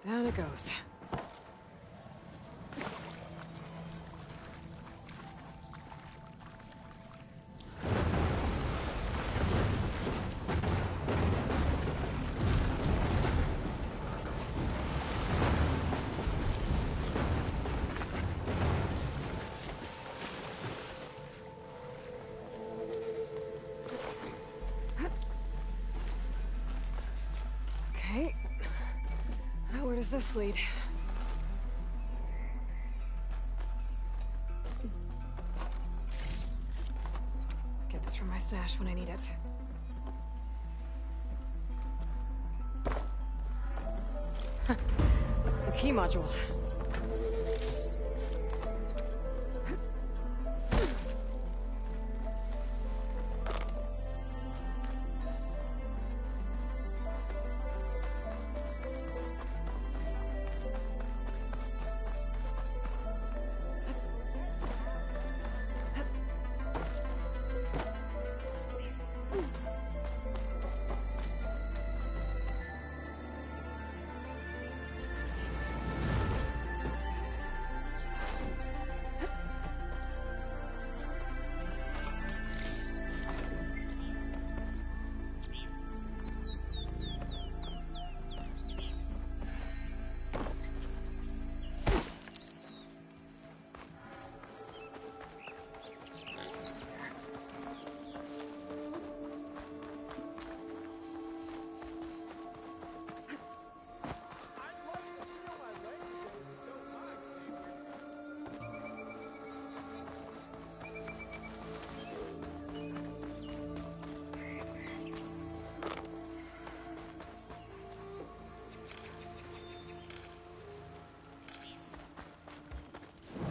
Down it goes. Okay. Now where does this lead? Get this from my stash when I need it. The key module.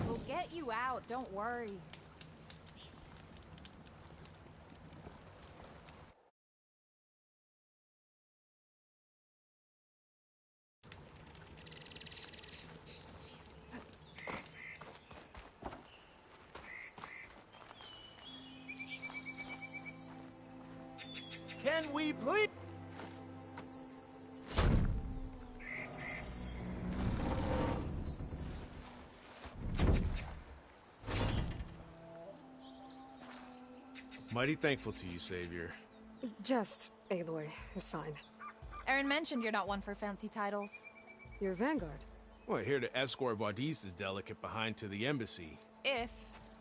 We'll get you out, don't worry. Can we please? Mighty thankful to you, Savior. Just Aloy is fine. Aaron mentioned you're not one for fancy titles. You're Vanguard. Well, here to escort Wadis's delegate behind to the embassy. If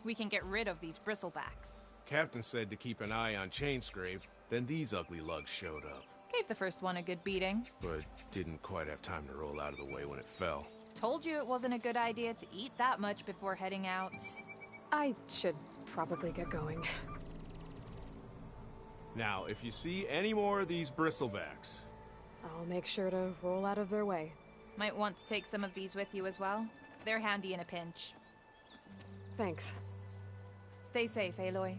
we can get rid of these bristlebacks. Captain said to keep an eye on Chainscrape, then these ugly lugs showed up. Gave the first one a good beating. But didn't quite have time to roll out of the way when it fell. Told you it wasn't a good idea to eat that much before heading out. I should probably get going. Now, if you see any more of these bristlebacks... I'll make sure to roll out of their way. Might want to take some of these with you as well. They're handy in a pinch. Thanks. Stay safe, Aloy.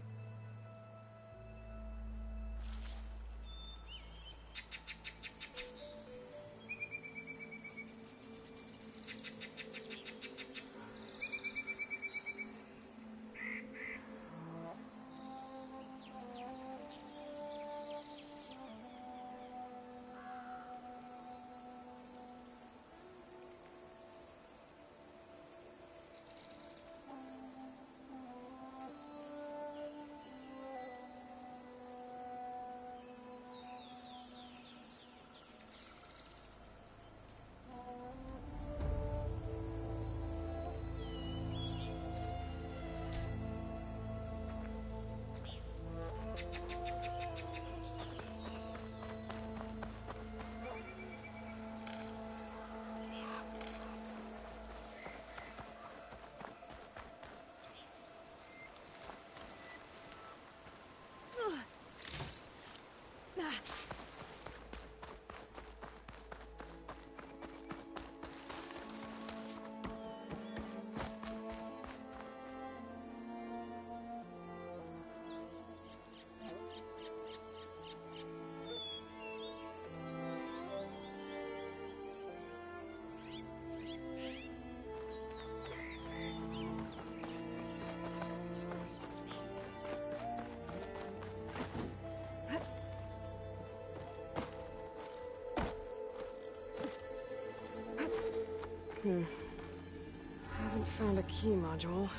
Haven't found a key module.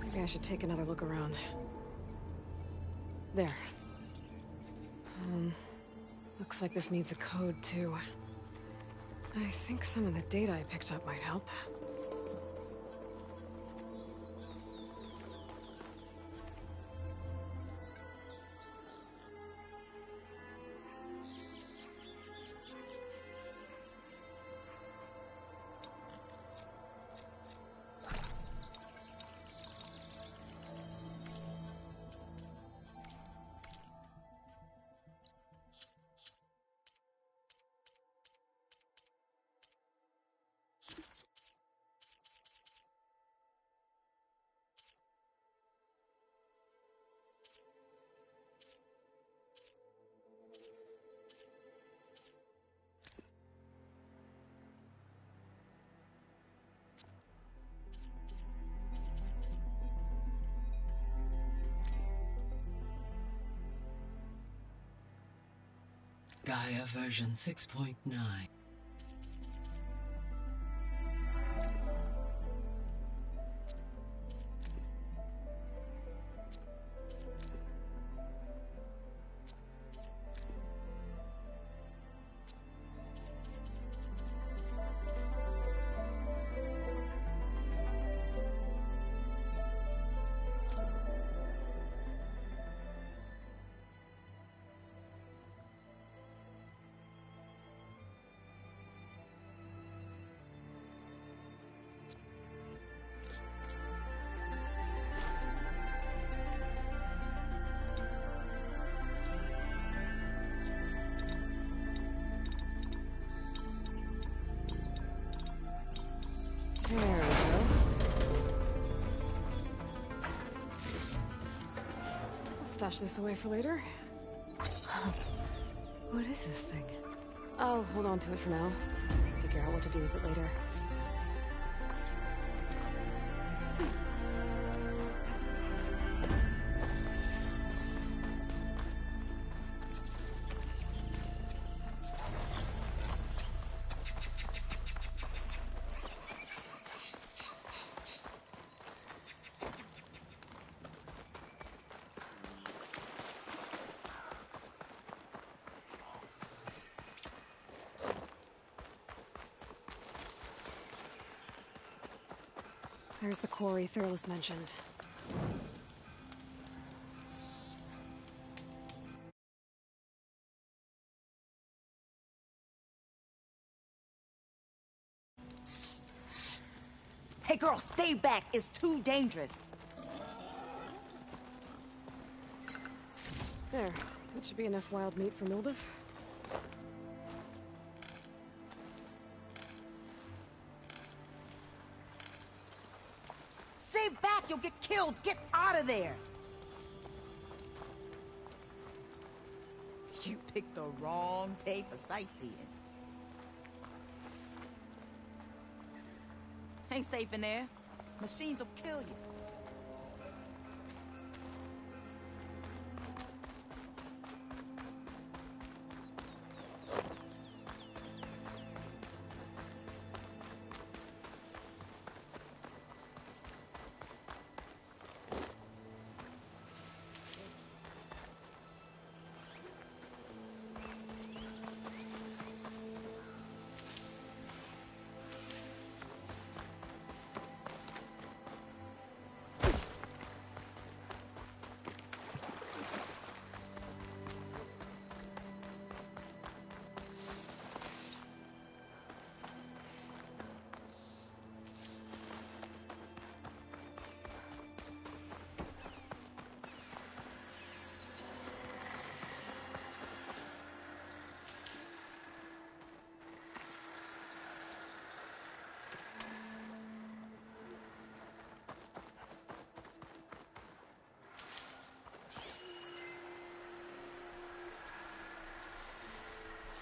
Maybe I should take another look around. There. Looks like this needs a code, too. I think some of the data I picked up might help. Gaia version 6.9. There we go. I'll stash this away for later. What is this thing? I'll hold on to it for now. Figure out what to do with it later. There's the quarry Thurles mentioned. Hey girl, stay back. It's too dangerous. There. That should be enough wild meat for Mildef. Stay back, you'll get killed. Get out of there. You picked the wrong day for sightseeing. Ain't safe in there. Machines will kill you.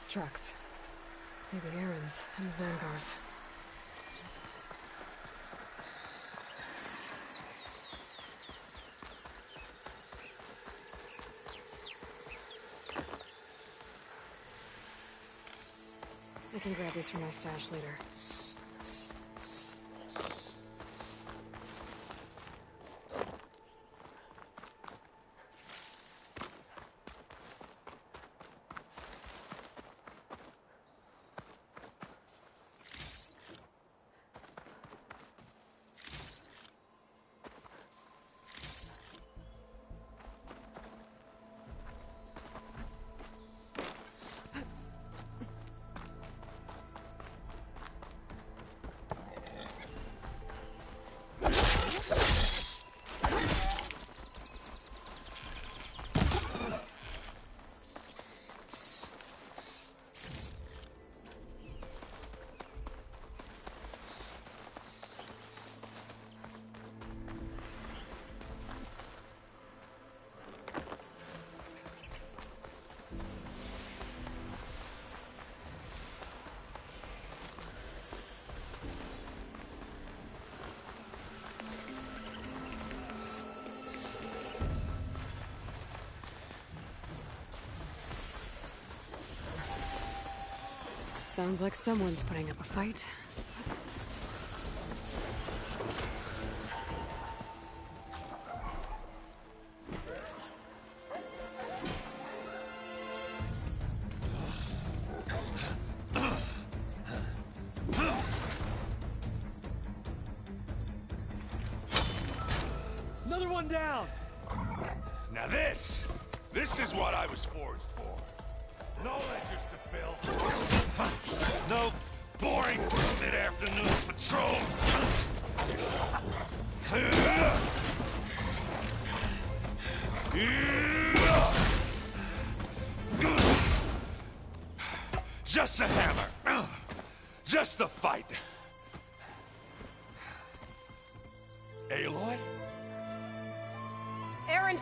Trucks. Maybe Aaron's and the Vanguards. I can grab these from my stash later. Sounds like someone's putting up a fight. Another one down! Now this is what I was forged for. No ledgers to fill. No boring mid-afternoon patrols. Just a hammer. Just the fight. Aloy? Aaron!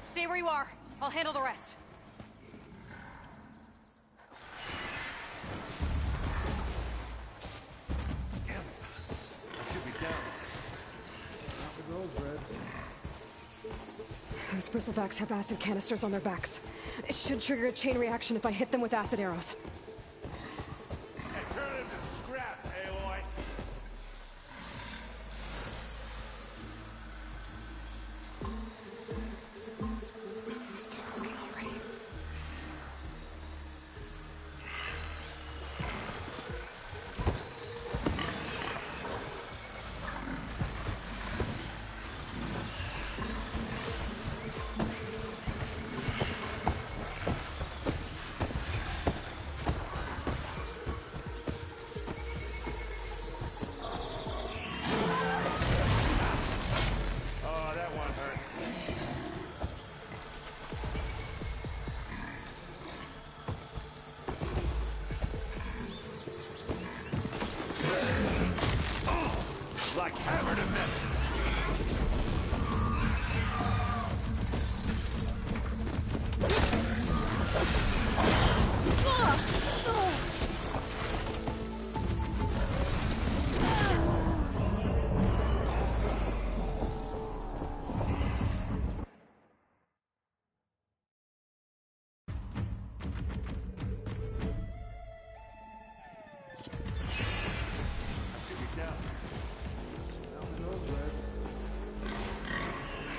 Stay where you are. I'll handle the rest. Those bristlebacks have acid canisters on their backs. It should trigger a chain reaction if I hit them with acid arrows. And turn him to scrap, Aloy. Stop working already. Oh, that one hurt. Like hammered to metal.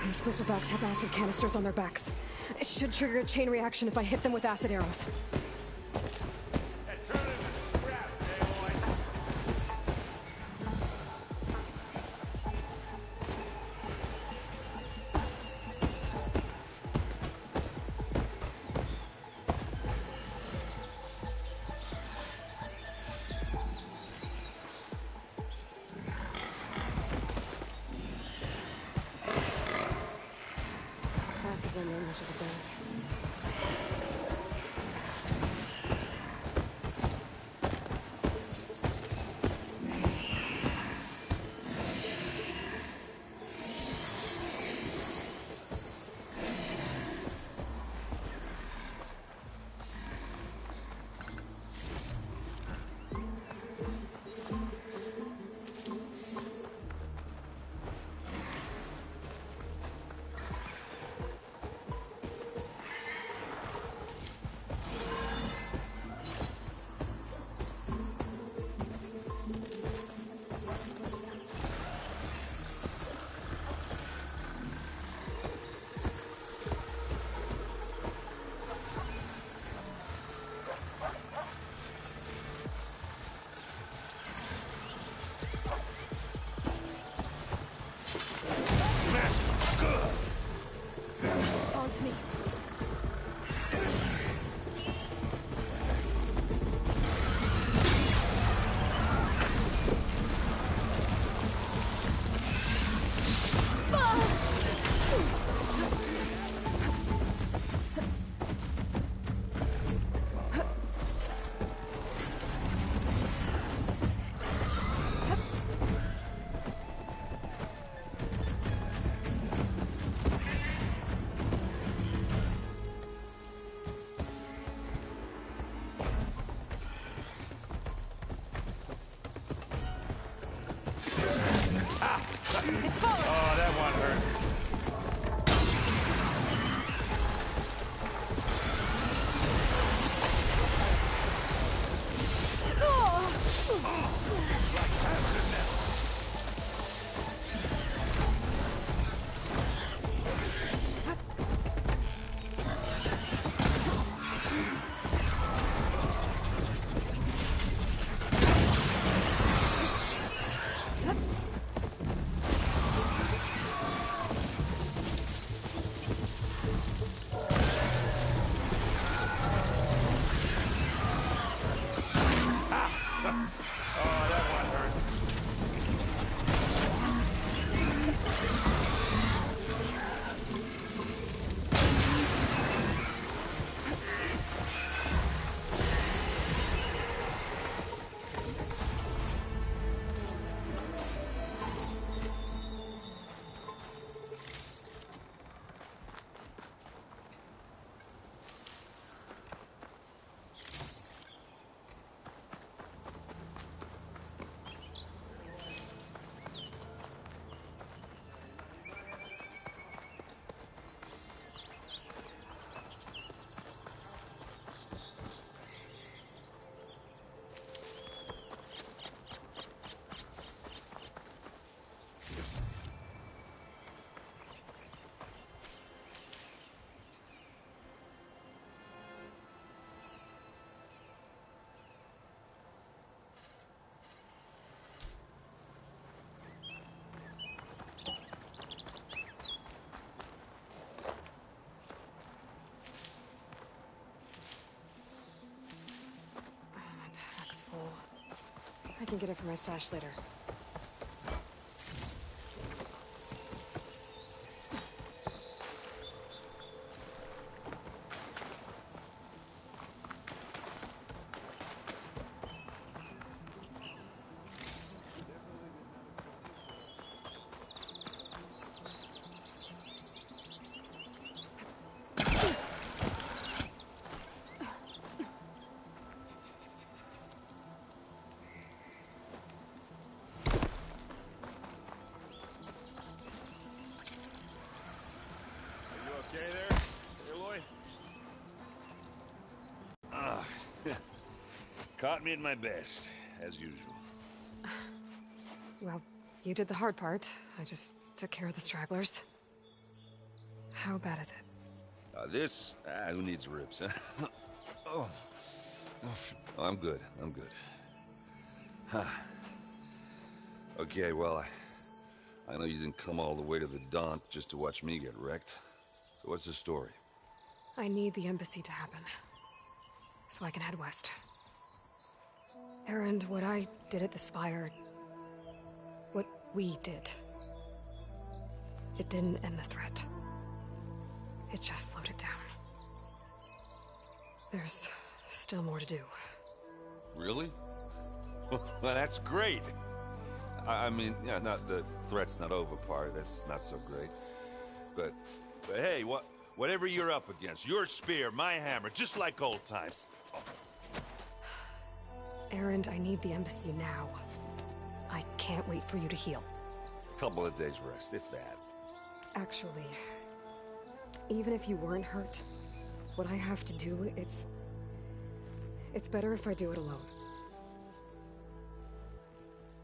Those bristlebacks have acid canisters on their backs. It should trigger a chain reaction if I hit them with acid arrows. And turn him to scrap, Aloy. Acid won't make much of a difference. It's on to me. can get it from my stash later. Okay there, Aloy? Caught me at my best, as usual. Well, you did the hard part. I just took care of the stragglers. How bad is it? This? Who needs ribs, huh? Oh, I'm good. I'm good. Huh. Okay, well, I know you didn't come all the way to the Daunt just to watch me get wrecked. So what's the story? I need the embassy to happen, so I can head west. Erend, what I did at the Spire... what we did... it didn't end the threat. It just slowed it down. There's still more to do. Really? Well, that's great. I mean, yeah, not the threat's not over part. That's not so great. But hey, whatever you're up against, your spear, my hammer, just like old times. Erend, I need the embassy now. I can't wait for you to heal. Couple of days rest, if that. Actually, even if you weren't hurt, what I have to do, it's better if I do it alone.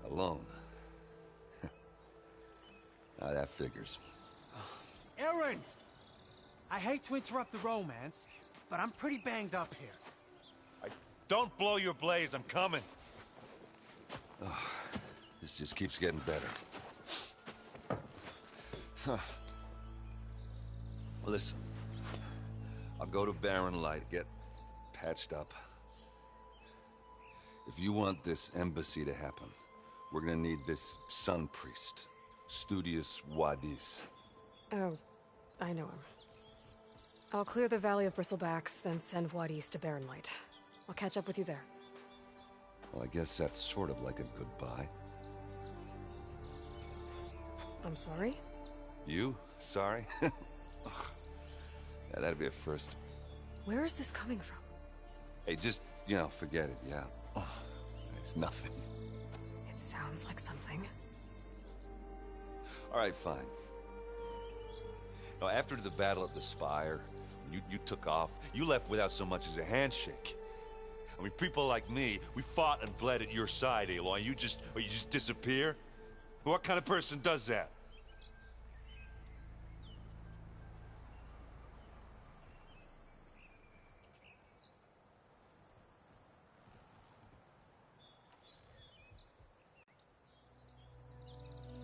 Alone? Now that figures. Erend! I hate to interrupt the romance, but I'm pretty banged up here. Don't blow your blaze, I'm coming. Oh, this just keeps getting better. Huh. Listen, I'll go to Barren Light, get patched up. If you want this embassy to happen, we're gonna need this sun priest, Studious Wadis. Oh, I know him. I'll clear the Valley of Bristlebacks, then send Wadis to Barren Light. I'll catch up with you there. Well, I guess that's sort of like a goodbye. I'm sorry? You? Sorry? Ugh. Yeah, that'd be a first. Where is this coming from? Hey, just, forget it, yeah. Ugh. It's nothing. It sounds like something. All right, fine. Now, after the battle at the Spire, you took off, you left without so much as a handshake. I mean, people like me, we fought and bled at your side, Aloy. You just disappear? What kind of person does that?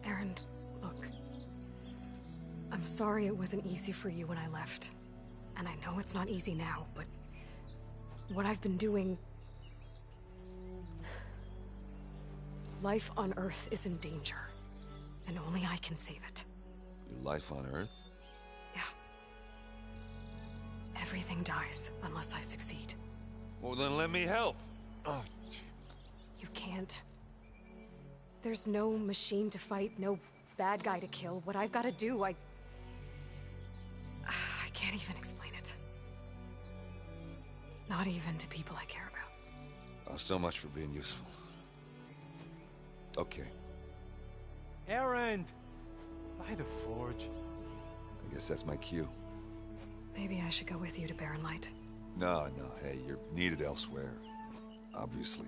Erend, look. I'm sorry it wasn't easy for you when I left. And I know it's not easy now, but... what I've been doing... life on Earth is in danger. And only I can save it. Your life on Earth? Yeah. Everything dies unless I succeed. Well, then let me help. Oh. You can't. There's no machine to fight, no bad guy to kill. What I've got to do, I can't even explain it. Not even to people I care about. Oh, so much for being useful. Okay. Erend! By the forge. I guess that's my cue. Maybe I should go with you to Barren Light. No, hey, you're needed elsewhere. Obviously.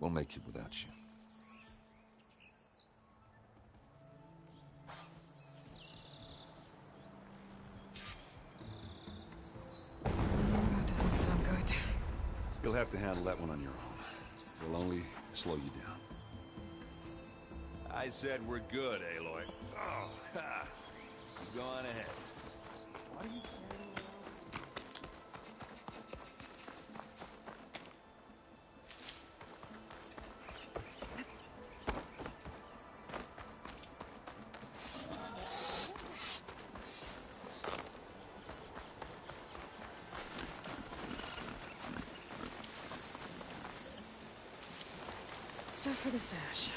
We'll make it without you. That doesn't sound good. You'll have to handle that one on your own. We'll only slow you down. I said we're good, Aloy. Oh, ha. Go on ahead. What are you carrying around? stuff for the stash.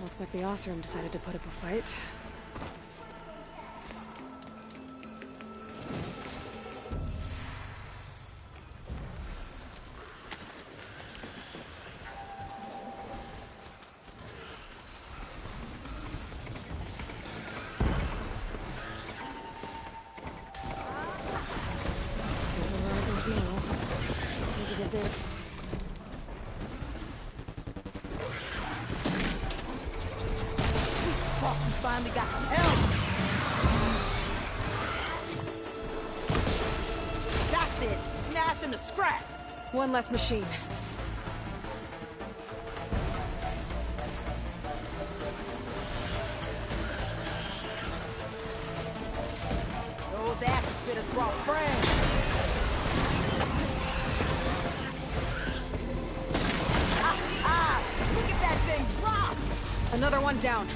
Looks like the Osram decided to put up a fight. Finally got some help! That's it! Smash him to scrap! One less machine. Those asses fit us raw friends! Look at that thing drop! Another one down.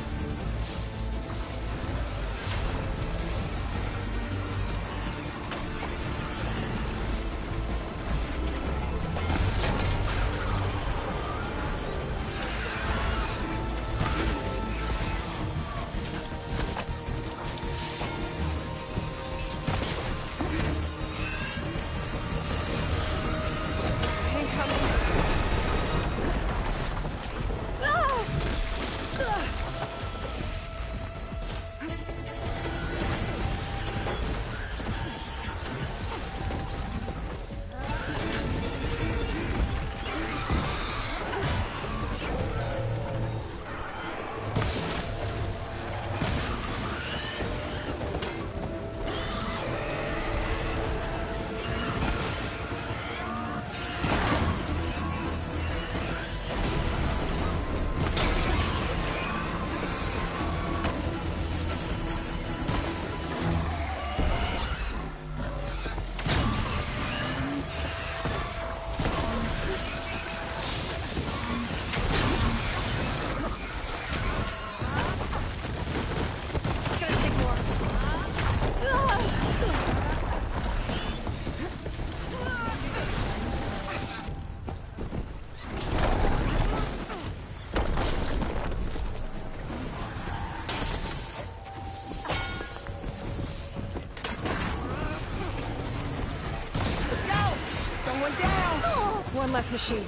One less machine.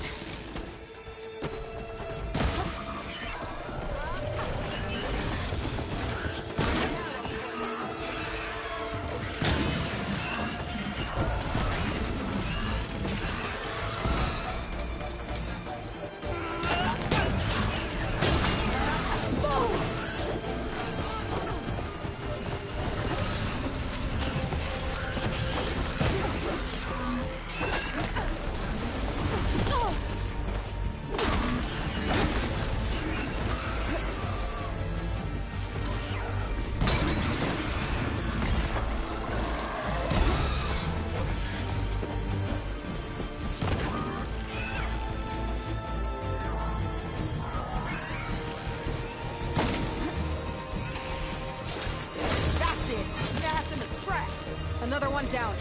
Another one down.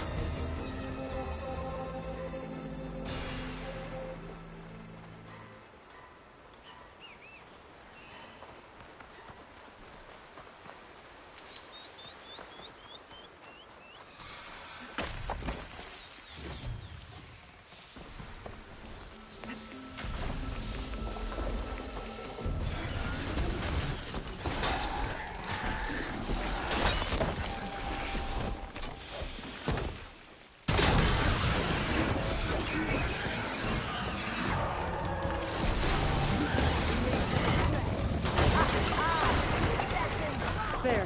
There.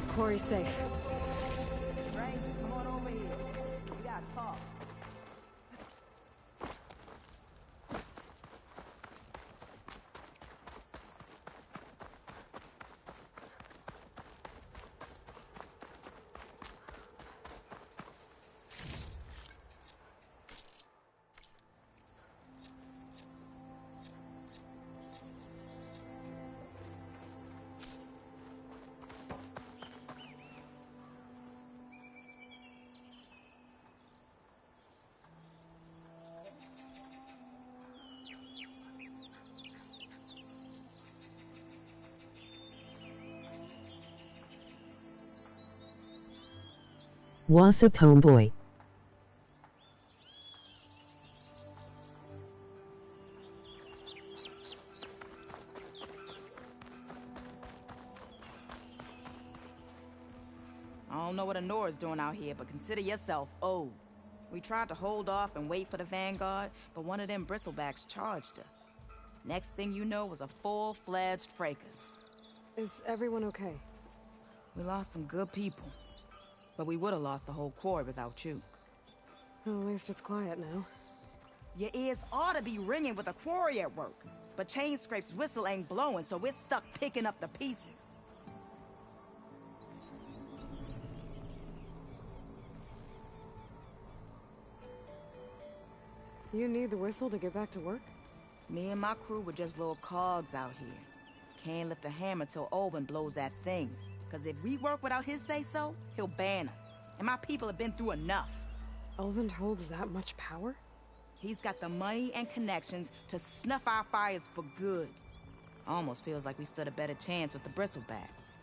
Quarry's safe. Ray, come on over here. We got a call. What's up, homeboy? I don't know what Anora's doing out here, but consider yourself owed. We tried to hold off and wait for the Vanguard, but one of them bristlebacks charged us. Next thing you know was a full-fledged fracas. Is everyone okay? We lost some good people, but we would have lost the whole quarry without you. Well, at least it's quiet now. Your ears ought to be ringing with a quarry at work, but Chainscrape's whistle ain't blowing, so we're stuck picking up the pieces. You need the whistle to get back to work? Me and my crew were just little cogs out here. Can't lift a hammer till Olvin blows that thing. Cause if we work without his say-so, he'll ban us. And my people have been through enough. Olvin holds that much power? He's got the money and connections to snuff our fires for good. Almost feels like we stood a better chance with the bristlebacks.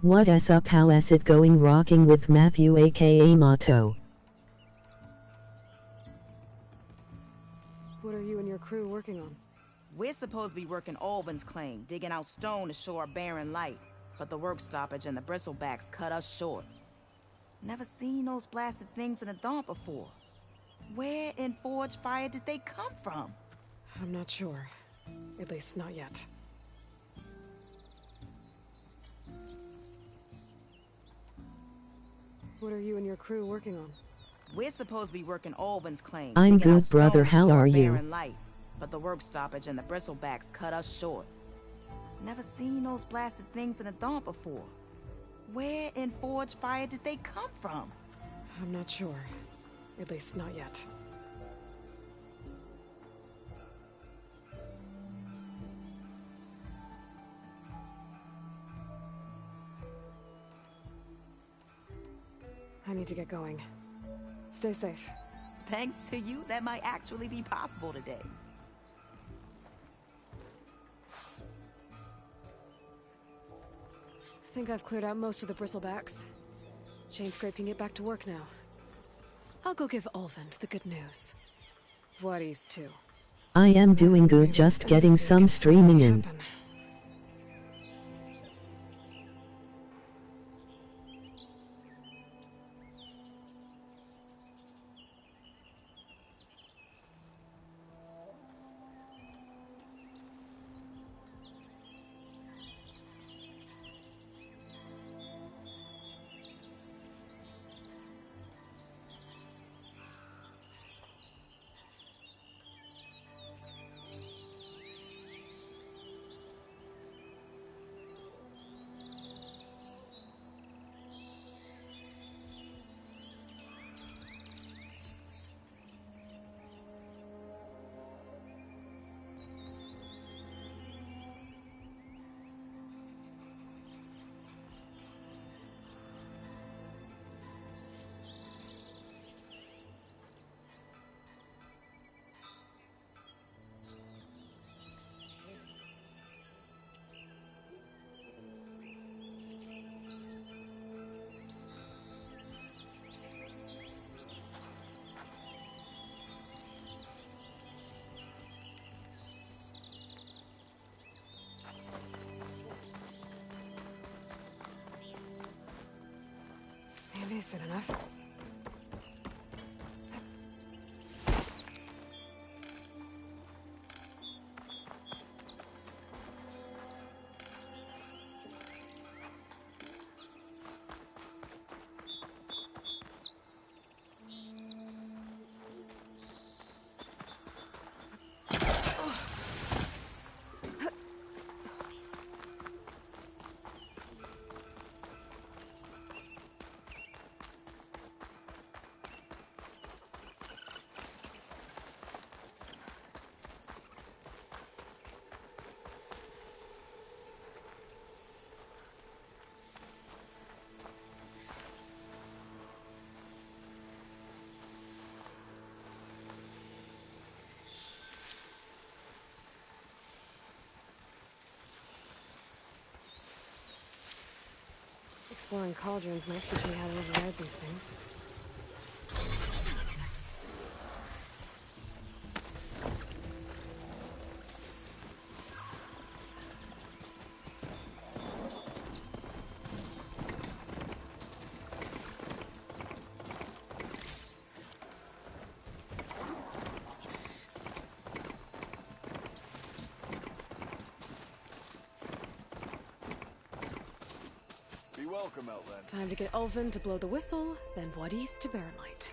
What is up, how is it going, rocking with Matthew aka Mato? What are you and your crew working on? We're supposed to be working Olvin's claim, digging out stone to shore a barren light. But the work stoppage and the bristlebacks cut us short. Never seen those blasted things in a dump before. Where in Forge Fire did they come from? I'm not sure. At least not yet. What are you and your crew working on? We're supposed to be working Olvin's claim. I'm digging out good, brother. stone to How shore are a you? barren light. But the work stoppage and the bristlebacks cut us short. Never seen those blasted things in a dump before. Where in Forge Fire did they come from? I'm not sure. At least not yet. I need to get going. Stay safe. Thanks to you, that might actually be possible today. I think I've cleared out most of the bristlebacks. Chainscrape can get back to work now. I'll go give Ulvund the good news. Voorhees too. I am doing good, just getting some streaming in. Decent enough. Exploring cauldrons might teach me how to override these things. Welcome, Outland. Time to get Ulvund to blow the whistle, then Voorhees to Barren Light.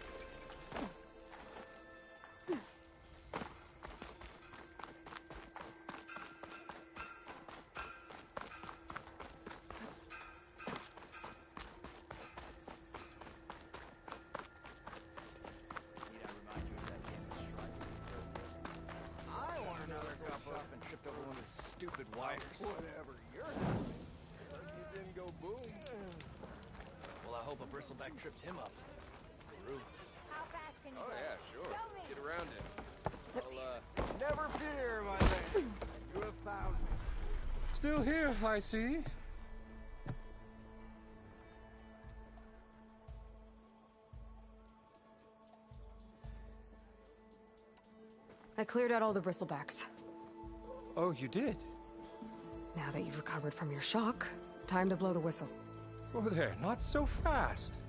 I want another cup of and tripped over one of these stupid wires. Whatever you're doing. You didn't go boom. Well, I hope a bristleback tripped him up. Rude. How fast can you Oh, go? yeah, sure. Show me. Get around him. I'll, Never fear, my lady. You have found me. Still here, I see. I cleared out all the bristlebacks. Oh, you did? Now that you've recovered from your shock, time to blow the whistle. Oh there, not so fast.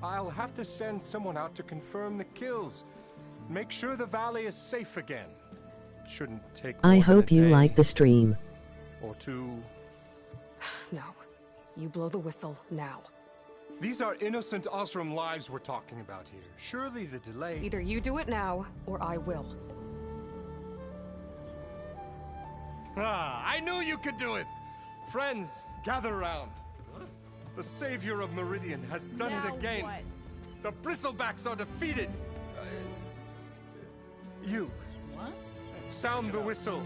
I'll have to send someone out to confirm the kills. Make sure the valley is safe again. It shouldn't take more I than hope a you day like the stream. or two. No. You blow the whistle now. These are innocent Osram lives we're talking about here. Surely the delay... Either you do it now, or I will. Ah, I knew you could do it! Friends, gather around. The savior of Meridian has done Now it again. what? The bristlebacks are defeated. You. What? Sound the whistle.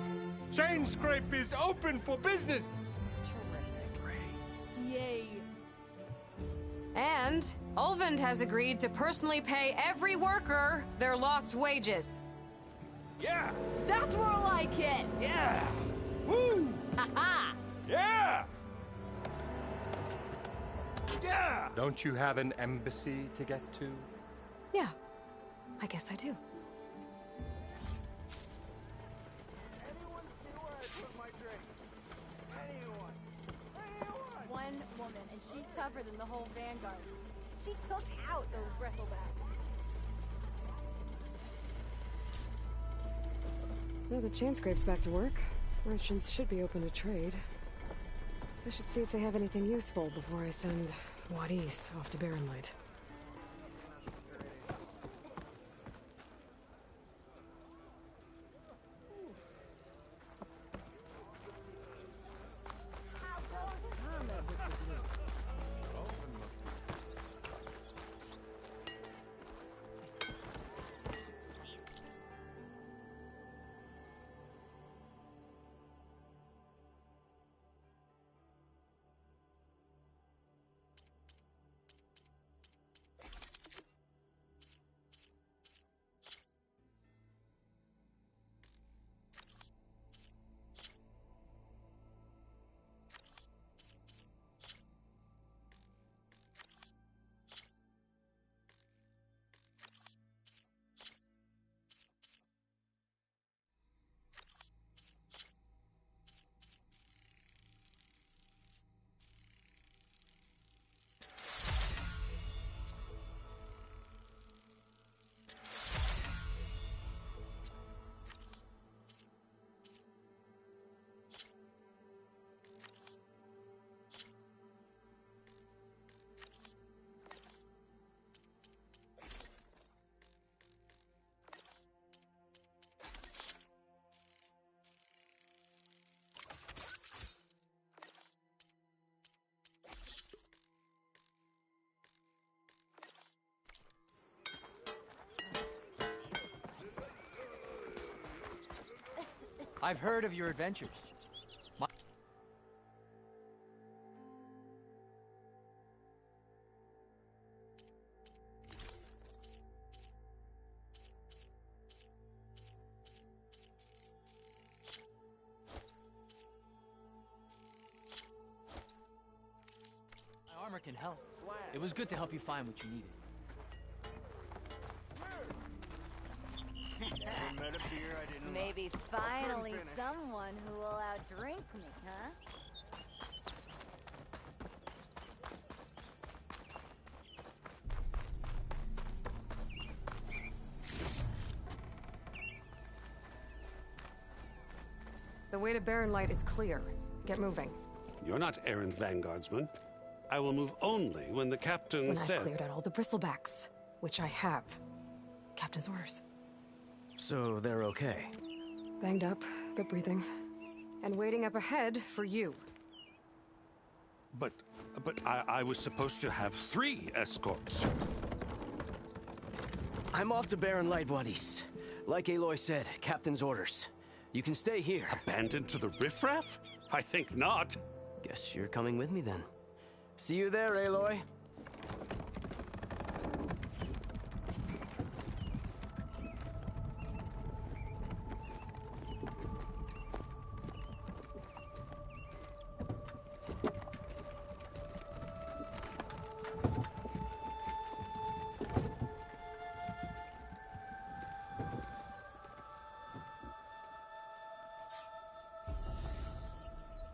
Chainscrape is open for business. Terrific. Yay. And Ulvund has agreed to personally pay every worker their lost wages. Yeah! That's more like it! Yeah! Woo! Haha! Yeah! Yeah! Don't you have an embassy to get to? Yeah, I guess I do. Anyone see where I put my drink? Anyone? Anyone? One woman, and she's tougher than the whole Vanguard. She took out those bristlebacks. Now the chain scrape's back to work. Merchants should be open to trade. I should see if they have anything useful before I send Wadis off to Barren Light. I've heard of your adventures. My armor can help. It was good to help you find what you needed. Never met a beer I didn't Maybe like. finally Finish. someone who will outdrink me, huh? The way to Barren Light is clear. Get moving. You're not errant vanguardsman. I will move only when the captain When says... I've cleared out all the bristlebacks, which I have. Captain's orders. So they're okay. Banged up, but breathing. And waiting up ahead for you. But I was supposed to have 3 escorts. I'm off to Barren Light, Wadis. Like Aloy said, Captain's orders. You can stay here. Abandoned to the riffraff? I think not. Guess you're coming with me then. See you there, Aloy.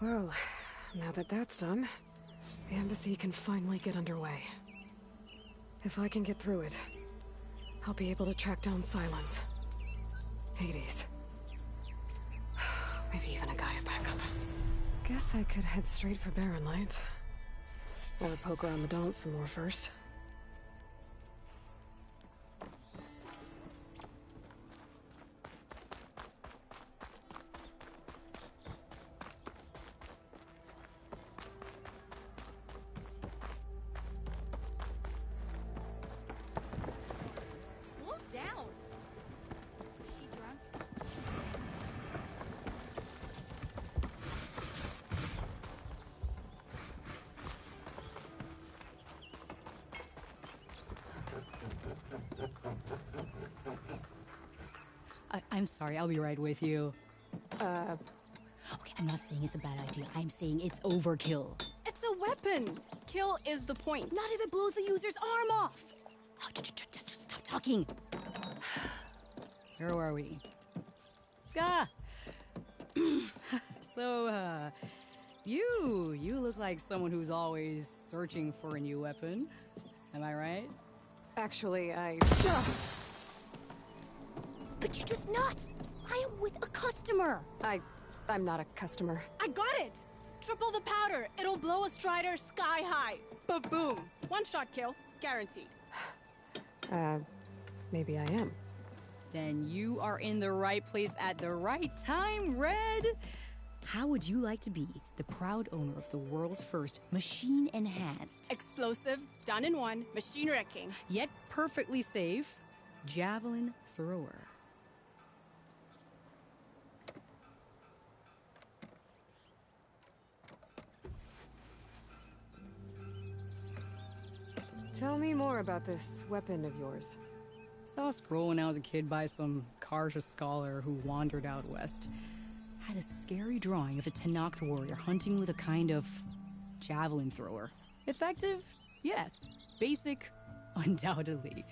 Well, now that that's done, the embassy can finally get underway. If I can get through it, I'll be able to track down Silence. Hades. Maybe even a Gaia backup. Guess I could head straight for Barren Light. Or poke around the Daunt some more first. Slow down! Is she drunk? I'm sorry, I'll be right with you. Okay, I'm not saying it's a bad idea. I'm saying it's overkill. It's a weapon! Kill is the point. Not if it blows the user's arm off! Oh, just stop talking. Where are we? Ah! So, you look like someone who's always searching for a new weapon. Am I right? Actually, But you're just nuts! I am with a customer! I'm not a customer. I got it! Triple the powder. It'll blow a Strider sky high. Ba-boom. One shot kill. Guaranteed. Maybe I am. Then you are in the right place at the right time, Red. How would you like to be the proud owner of the world's first machine-enhanced, explosive, done in one, machine wrecking, yet perfectly safe, javelin thrower? Tell me more about this weapon of yours. Saw a scroll when I was a kid by some Karja scholar who wandered out west. Had a scary drawing of a Tenakth warrior hunting with a kind of javelin thrower. Effective? Yes. Basic? Undoubtedly.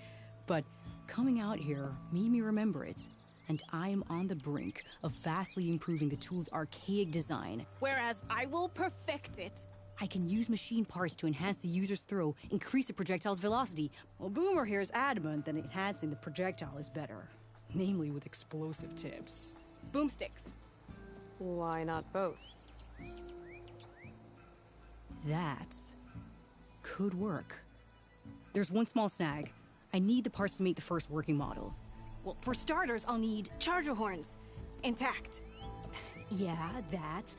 But coming out here made me remember it. And I am on the brink of vastly improving the tool's archaic design. Whereas I will perfect it. I can use machine parts to enhance the user's throw, increase the projectile's velocity. Well, Boomer here is adamant that enhancing the projectile is better. Namely with explosive tips. Boomsticks. Why not both? That could work. There's one small snag. I need the parts to make the first working model. Well, for starters, I'll need charger horns. Intact. Yeah, that.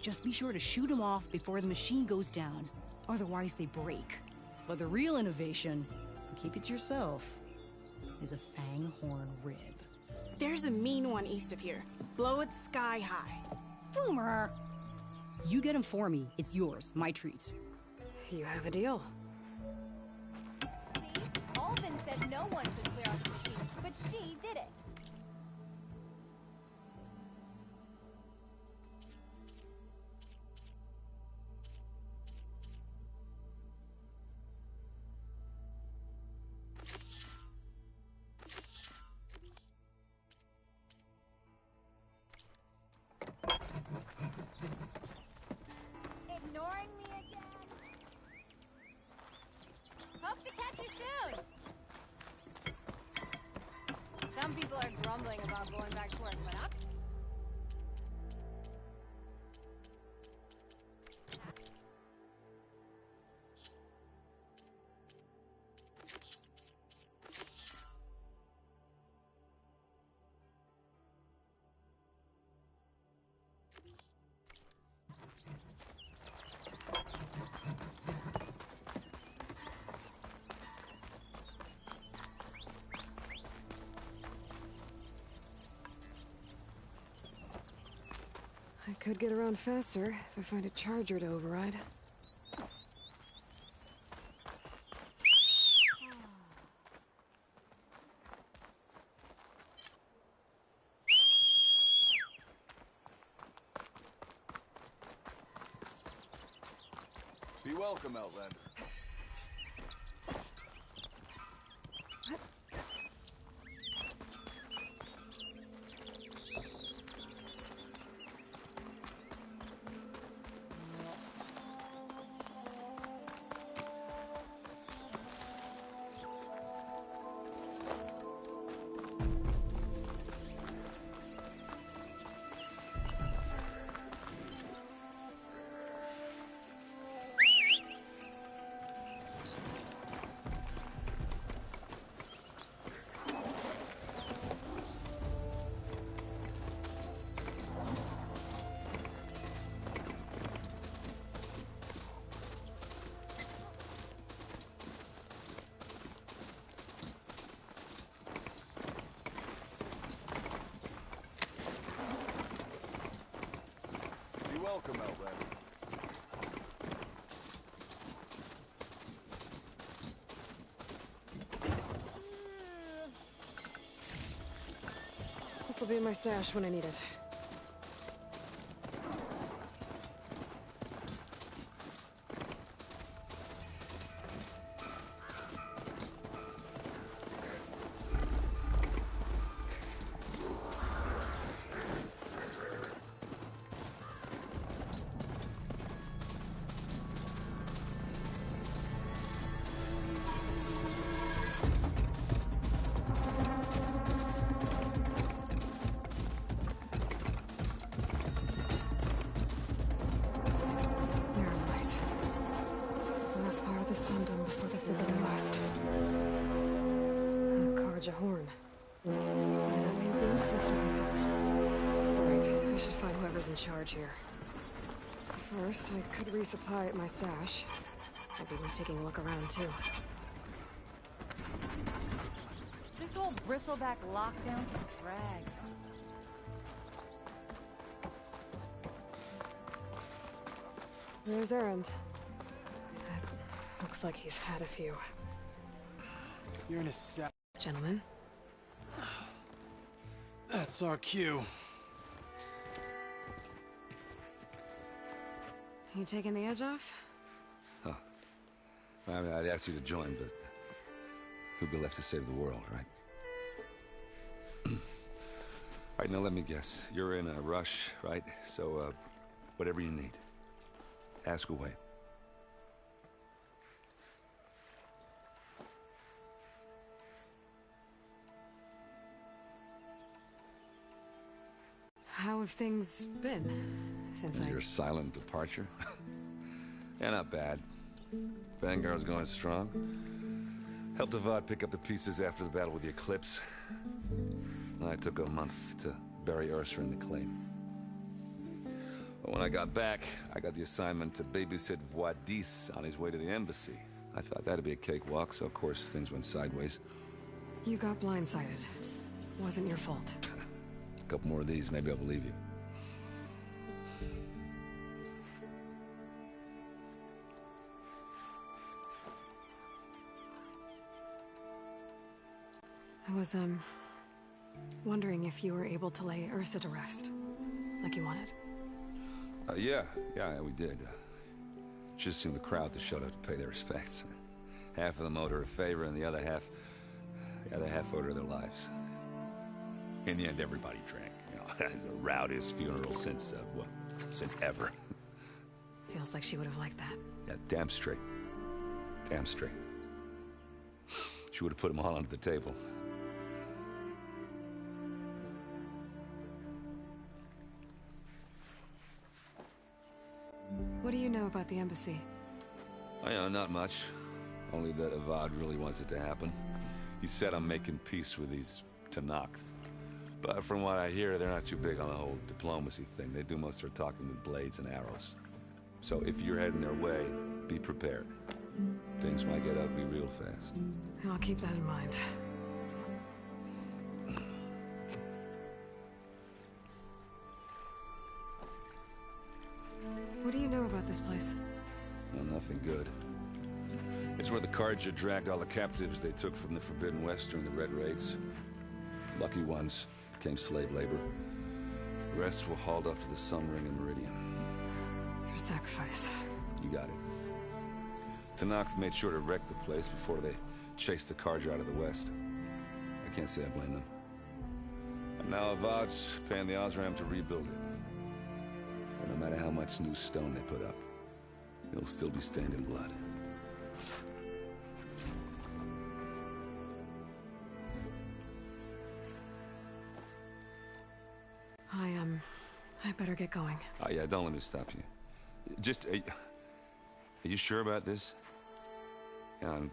Just be sure to shoot them off before the machine goes down. Otherwise, they break. But the real innovation, keep it to yourself, is a fang horn rib. There's a mean one east of here. Blow it sky high. Boomer! You get him for me. It's yours. My treat. You have a deal. See? Alvin said no one could clear out the machine, but she did it. Ignoring me again? Hope to catch you soon! Some people are grumbling about going back to work, but I'm... I could get around faster if I find a charger to override. Be welcome, Outlander. This'll be my stash when I need it. Horn. That means the embassy starts soon. Right, I should find whoever's in charge here. First, I could resupply at my stash. Maybe worth taking a look around, too. This whole bristleback lockdown's a drag. There's Errand. Looks like he's had a few. You're in a set. Gentlemen. That's our cue. You taking the edge off? Huh. I mean, I'd ask you to join, but who'd be left to save the world, right? All right, now let me guess. You're in a rush, right? So, whatever you need, ask away. How have things been since Your silent departure? Yeah, not bad. Vanguard's going strong. Helped Avad pick up the pieces after the battle with the Eclipse. I took a month to bury Ursa in the claim. But when I got back, I got the assignment to babysit Wadis on his way to the embassy. I thought that'd be a cakewalk, so of course things went sideways. You got blindsided. Wasn't your fault. A couple more of these, maybe I'll believe you. I was, wondering if you were able to lay Ursa to rest, like you wanted. Yeah, we did. Just seemed the crowd that showed up to pay their respects. Half of them owed her a favor, and the other half owed her their lives. In the end, everybody drank. You know, it's the rowdiest funeral since ever. Feels like she would have liked that. Yeah, damn straight. Damn straight. She would have put them all under the table. What do you know about the embassy? I know, not much. Only that Avad really wants it to happen. He said I'm making peace with these Tanakh. But from what I hear, they're not too big on the whole diplomacy thing. They do most of their talking with blades and arrows. So if you're heading their way, be prepared. Things might get ugly real fast. I'll keep that in mind. What do you know about this place? Well, nothing good. It's where the Carja dragged all the captives they took from the Forbidden West during the Red Raids. Lucky ones became slave labor. The rest were hauled off to the Sun Ring and Meridian. Your sacrifice. You got it. Tanakh made sure to wreck the place before they chased the Carja out of the West. I can't say I blame them. And now Avad's paying the Osram to rebuild it. And no matter how much new stone they put up, it'll still be stained in blood. I better get going. Oh yeah, don't let me stop you. Just, are you sure about this? Yeah, I'm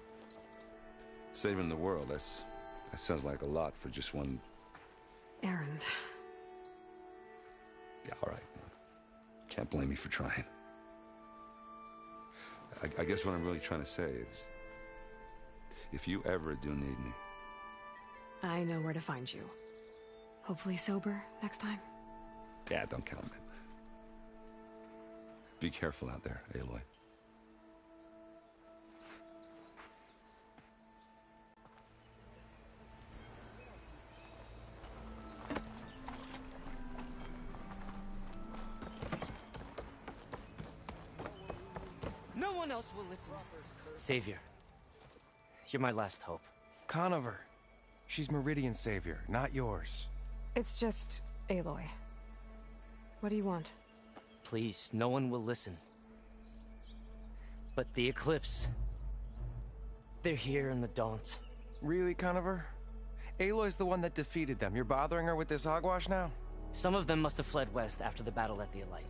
saving the world. That sounds like a lot for just one... Errand. Yeah, all right. Can't blame me for trying. I guess what I'm really trying to say is, if you ever do need me... I know where to find you. Hopefully sober next time. Yeah, don't count on it. Be careful out there, Aloy. No one else will listen. Savior, you're my last hope. Conover. She's Meridian's savior, not yours. It's just Aloy. What do you want? Please, no one will listen. But the Eclipse... they're here in the Daunt. Really, Conover? Aloy's the one that defeated them. You're bothering her with this hogwash now? Some of them must have fled west after the battle at the Elite.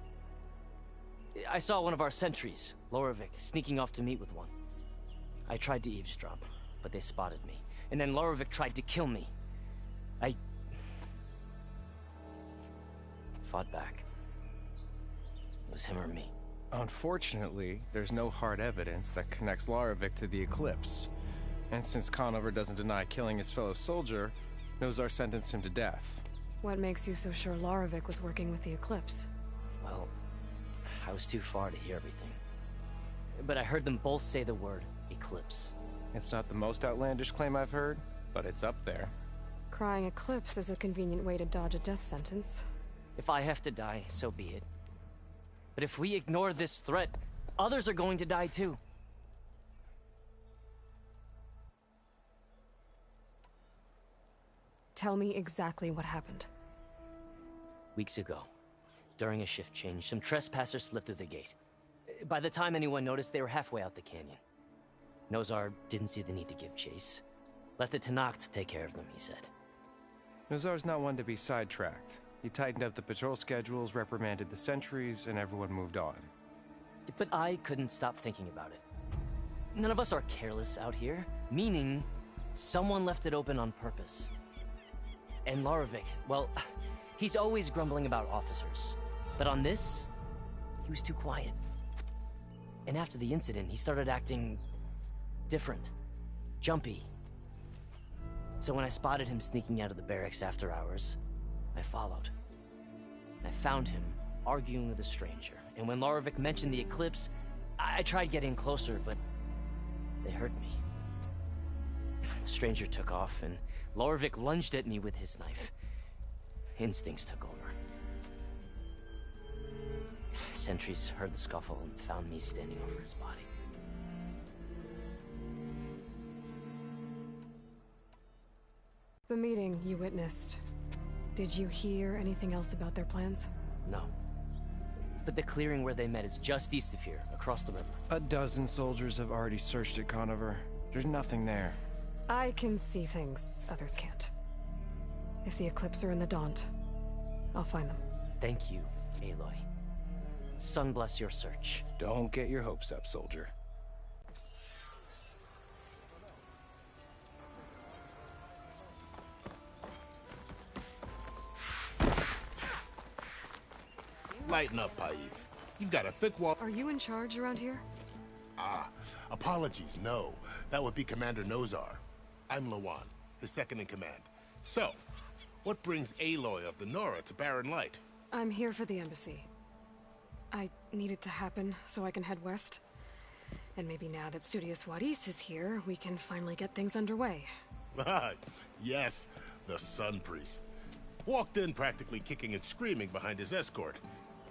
I saw one of our sentries, Lorovic, sneaking off to meet with one. I tried to eavesdrop, but they spotted me. And then Lorovic tried to kill me. I... fought back. It was him or me. Unfortunately, there's no hard evidence that connects Lorovic to the Eclipse. And since Conover doesn't deny killing his fellow soldier, Nozar sentenced him to death. What makes you so sure Lorovic was working with the Eclipse? Well, I was too far to hear everything. But I heard them both say the word Eclipse. It's not the most outlandish claim I've heard, but it's up there. Crying Eclipse is a convenient way to dodge a death sentence. If I have to die, so be it. But if we ignore this threat, others are going to die too. Tell me exactly what happened. Weeks ago, during a shift change, some trespassers slipped through the gate. By the time anyone noticed, they were halfway out the canyon. Nozar didn't see the need to give chase. Let the Tenakth take care of them, he said. Nozar's not one to be sidetracked. He tightened up the patrol schedules, reprimanded the sentries, and everyone moved on. But I couldn't stop thinking about it. None of us are careless out here, meaning someone left it open on purpose. And Lorovic, well, he's always grumbling about officers. But on this, he was too quiet. And after the incident, he started acting different, jumpy. So when I spotted him sneaking out of the barracks after hours, I followed. I found him arguing with a stranger. And when Lorovic mentioned the Eclipse, I tried getting closer, but they heard me. The stranger took off, and Lorovic lunged at me with his knife. Instincts took over. Sentries heard the scuffle and found me standing over his body. The meeting you witnessed. Did you hear anything else about their plans? No. But the clearing where they met is just east of here, across the river. A dozen soldiers have already searched it, Conover. There's nothing there. I can see things others can't. If the Eclipse are in the Daunt, I'll find them. Thank you, Aloy. Sun bless your search. Don't get your hopes up, soldier. Lighten up, Paif. You've got a thick wall. Are you in charge around here? Apologies, no. That would be Commander Nozar. I'm Lawan, his second in command. So, what brings Aloy of the Nora to Barren Light? I'm here for the embassy. I need it to happen so I can head west. And maybe now that Studious Wadis is here, we can finally get things underway. Yes, the Sun Priest. Walked in practically kicking and screaming behind his escort.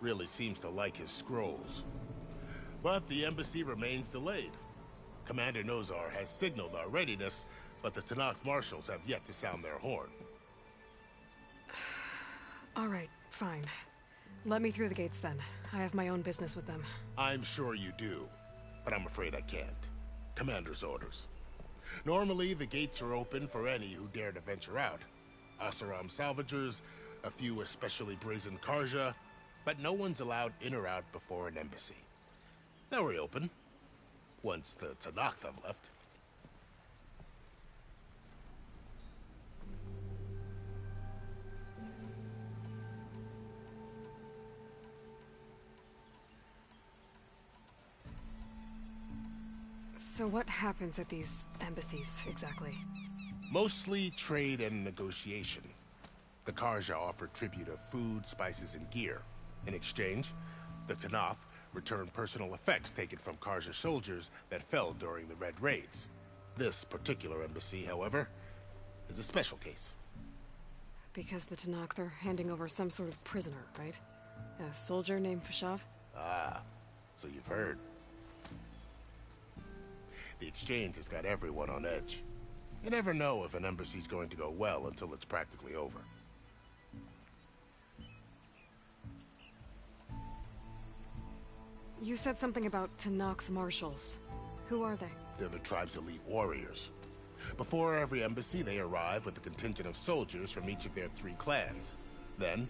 Really seems to like his scrolls. But the embassy remains delayed. Commander Nozar has signaled our readiness, but the Tenakth marshals have yet to sound their horn. All right, fine. Let me through the gates then. I have my own business with them. I'm sure you do, but I'm afraid I can't. Commander's orders. Normally, the gates are open for any who dare to venture out. Asaram salvagers, a few especially brazen Karja, but no one's allowed in or out before an embassy. They'll reopen, once the Tenakth have left. So what happens at these embassies, exactly? Mostly trade and negotiation. The Karja offer tribute of food, spices, and gear. In exchange, the Tenakth return personal effects taken from Karja soldiers that fell during the Red Raids. This particular embassy, however, is a special case. Because the Tenakth are handing over some sort of prisoner, right? A soldier named Fashav? Ah, so you've heard. The exchange has got everyone on edge. You never know if an embassy's going to go well until it's practically over. You said something about Tanakh marshals. Who are they? They're the tribe's elite warriors. Before every embassy, they arrive with a contingent of soldiers from each of their 3 clans. Then,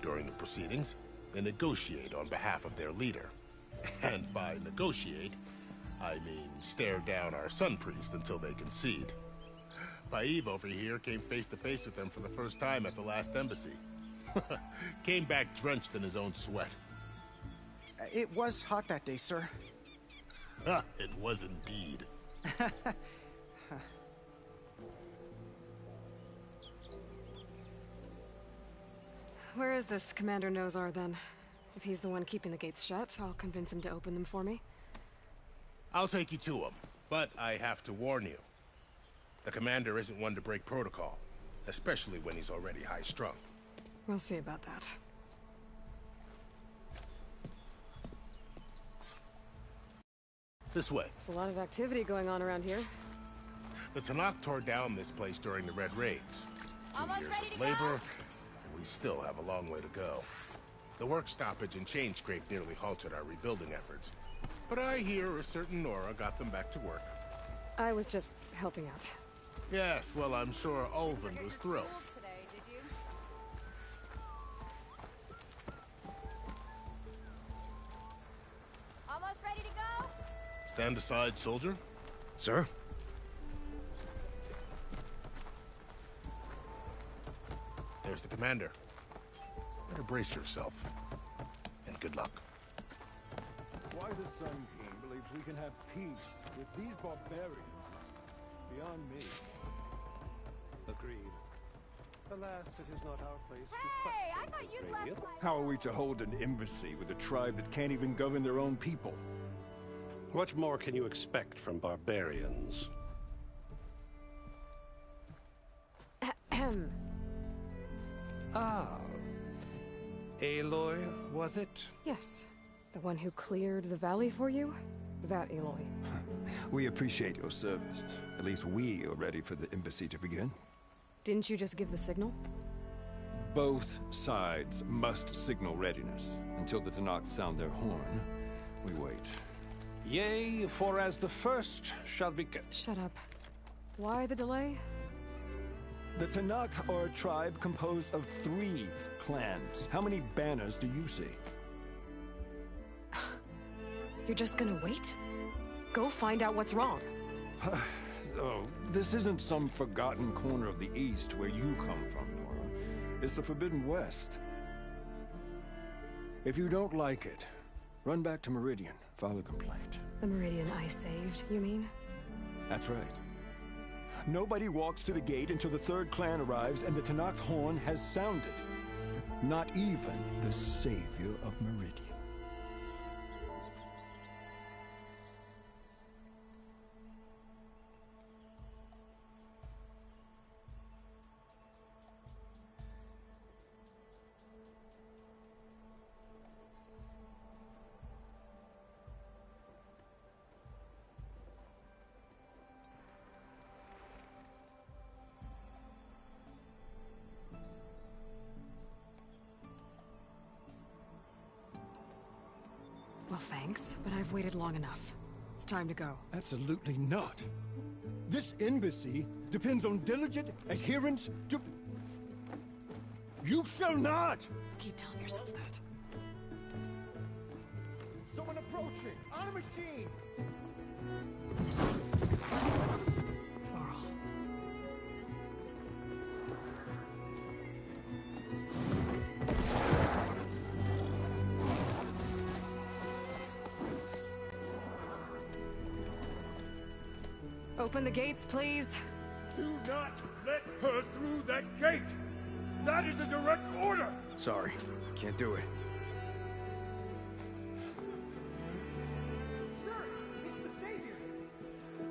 during the proceedings, they negotiate on behalf of their leader. And by negotiate, I mean stare down our sun priest until they concede. Paeve over here came face to face with them for the first time at the last embassy. Came back drenched in his own sweat. It was hot that day, sir. It was indeed. Where is this Commander Nozar, then? If he's the one keeping the gates shut, I'll convince him to open them for me. I'll take you to him, but I have to warn you. The commander isn't one to break protocol, especially when he's already high-strung. We'll see about that. This way. There's a lot of activity going on around here. The Tanakh tore down this place during the Red Raids. 2 years of labor, and we still have a long way to go. The work stoppage and chain scrape nearly halted our rebuilding efforts. But I hear a certain Nora got them back to work. I was just helping out. Yes, well, I'm sure Ulvin was thrilled. Almost ready to go? Stand aside, soldier. Sir? There's the commander. Better brace yourself. And good luck. Why the Sun King believes we can have peace with these barbarians, beyond me. Agreed. Alas, it is not our place to Hey, I thought you'd left my... How are we to hold an embassy with a tribe that can't even govern their own people? What more can you expect from barbarians? Ahem. Ah. Aloy, was it? Yes. The one who cleared the valley for you? That Aloy. We appreciate your service. At least we are ready for the embassy to begin. Didn't you just give the signal? Both sides must signal readiness. Until the Tanakh sound their horn, we wait. Yea, for as the first shall be... Shut up. Why the delay? The Tanakh are a tribe composed of 3 clans. How many banners do you see? You're just gonna wait? Go find out what's wrong. Oh, this isn't some forgotten corner of the East where you come from, Nora. It's the Forbidden West. If you don't like it, run back to Meridian, file a complaint. The Meridian I saved, you mean? That's right. Nobody walks to the gate until the 3rd clan arrives and the Tanakh's horn has sounded. Not even the savior of Meridian. Well, thanks, but I've waited long enough. It's time to go. Absolutely not. This embassy depends on diligent adherence to... You shall not! Keep telling yourself that. Someone approaching! On a machine! Laurel. Open the gates, please. Do not let her through that gate! That is a direct order! Sorry, can't do it. Sir, it's the Savior!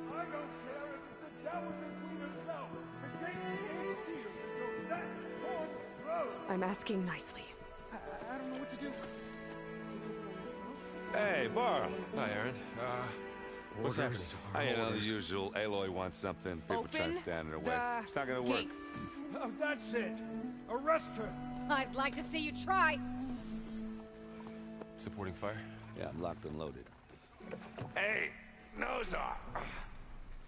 I don't care if it's the Dowager Queen herself! The gate ain't sealed until that horn blows! I'm asking nicely. I don't know what to do. Hey, Varl. Hi, Aaron. What's happening? You know, the usual. Aloy wants something. People trying to stand in her way. It's not gonna work. Oh, that's it. Arrest her. I'd like to see you try. Supporting fire? Yeah, I'm locked and loaded. Hey, Nozar!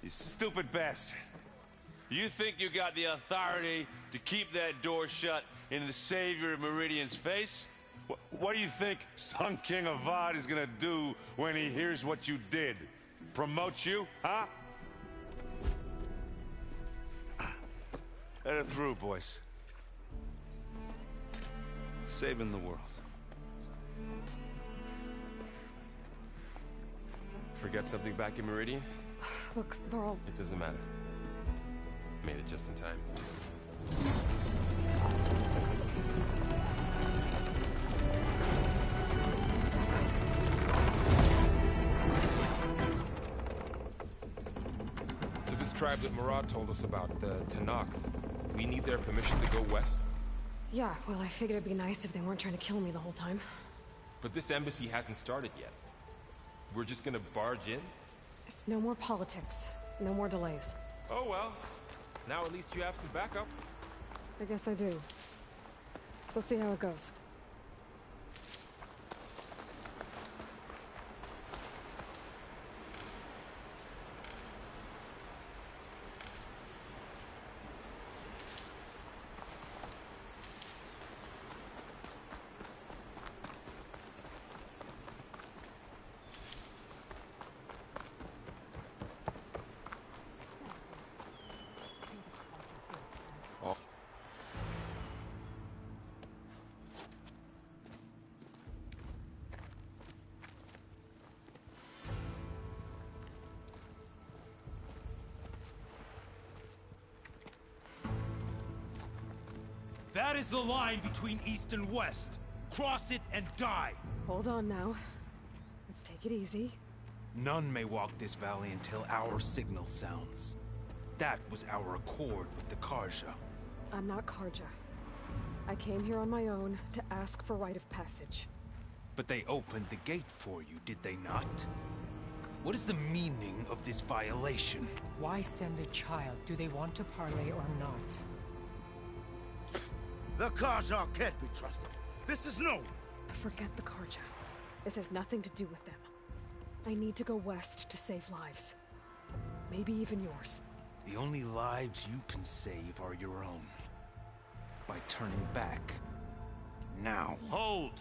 You stupid bastard. You think you got the authority to keep that door shut in the savior of Meridian's face? What do you think Sun King Avad is gonna do when he hears what you did? Promote you, huh? Let her through, boys. Saving the world. Forget something back in Meridian? Look, Varl. It doesn't matter. Made it just in time. So this tribe that Murad told us about, the Tanakh, we need their permission to go west? Yeah, well, I figured it'd be nice if they weren't trying to kill me the whole time. But this embassy hasn't started yet. We're just gonna barge in? Just no more politics. No more delays. Oh well. Now at least you have some backup. I guess I do. We'll see how it goes. That is the line between East and West. Cross it and die. Hold on now. Let's take it easy. None may walk this valley until our signal sounds. That was our accord with the Karja. I'm not Karja. I came here on my own to ask for rite of passage. But they opened the gate for you, did they not? What is the meaning of this violation? Why send a child? Do they want to parley or not? The Karja can't be trusted. This is known. Forget the Karja. This has nothing to do with them. I need to go west to save lives. Maybe even yours. The only lives you can save are your own. By turning back. Now. Hold!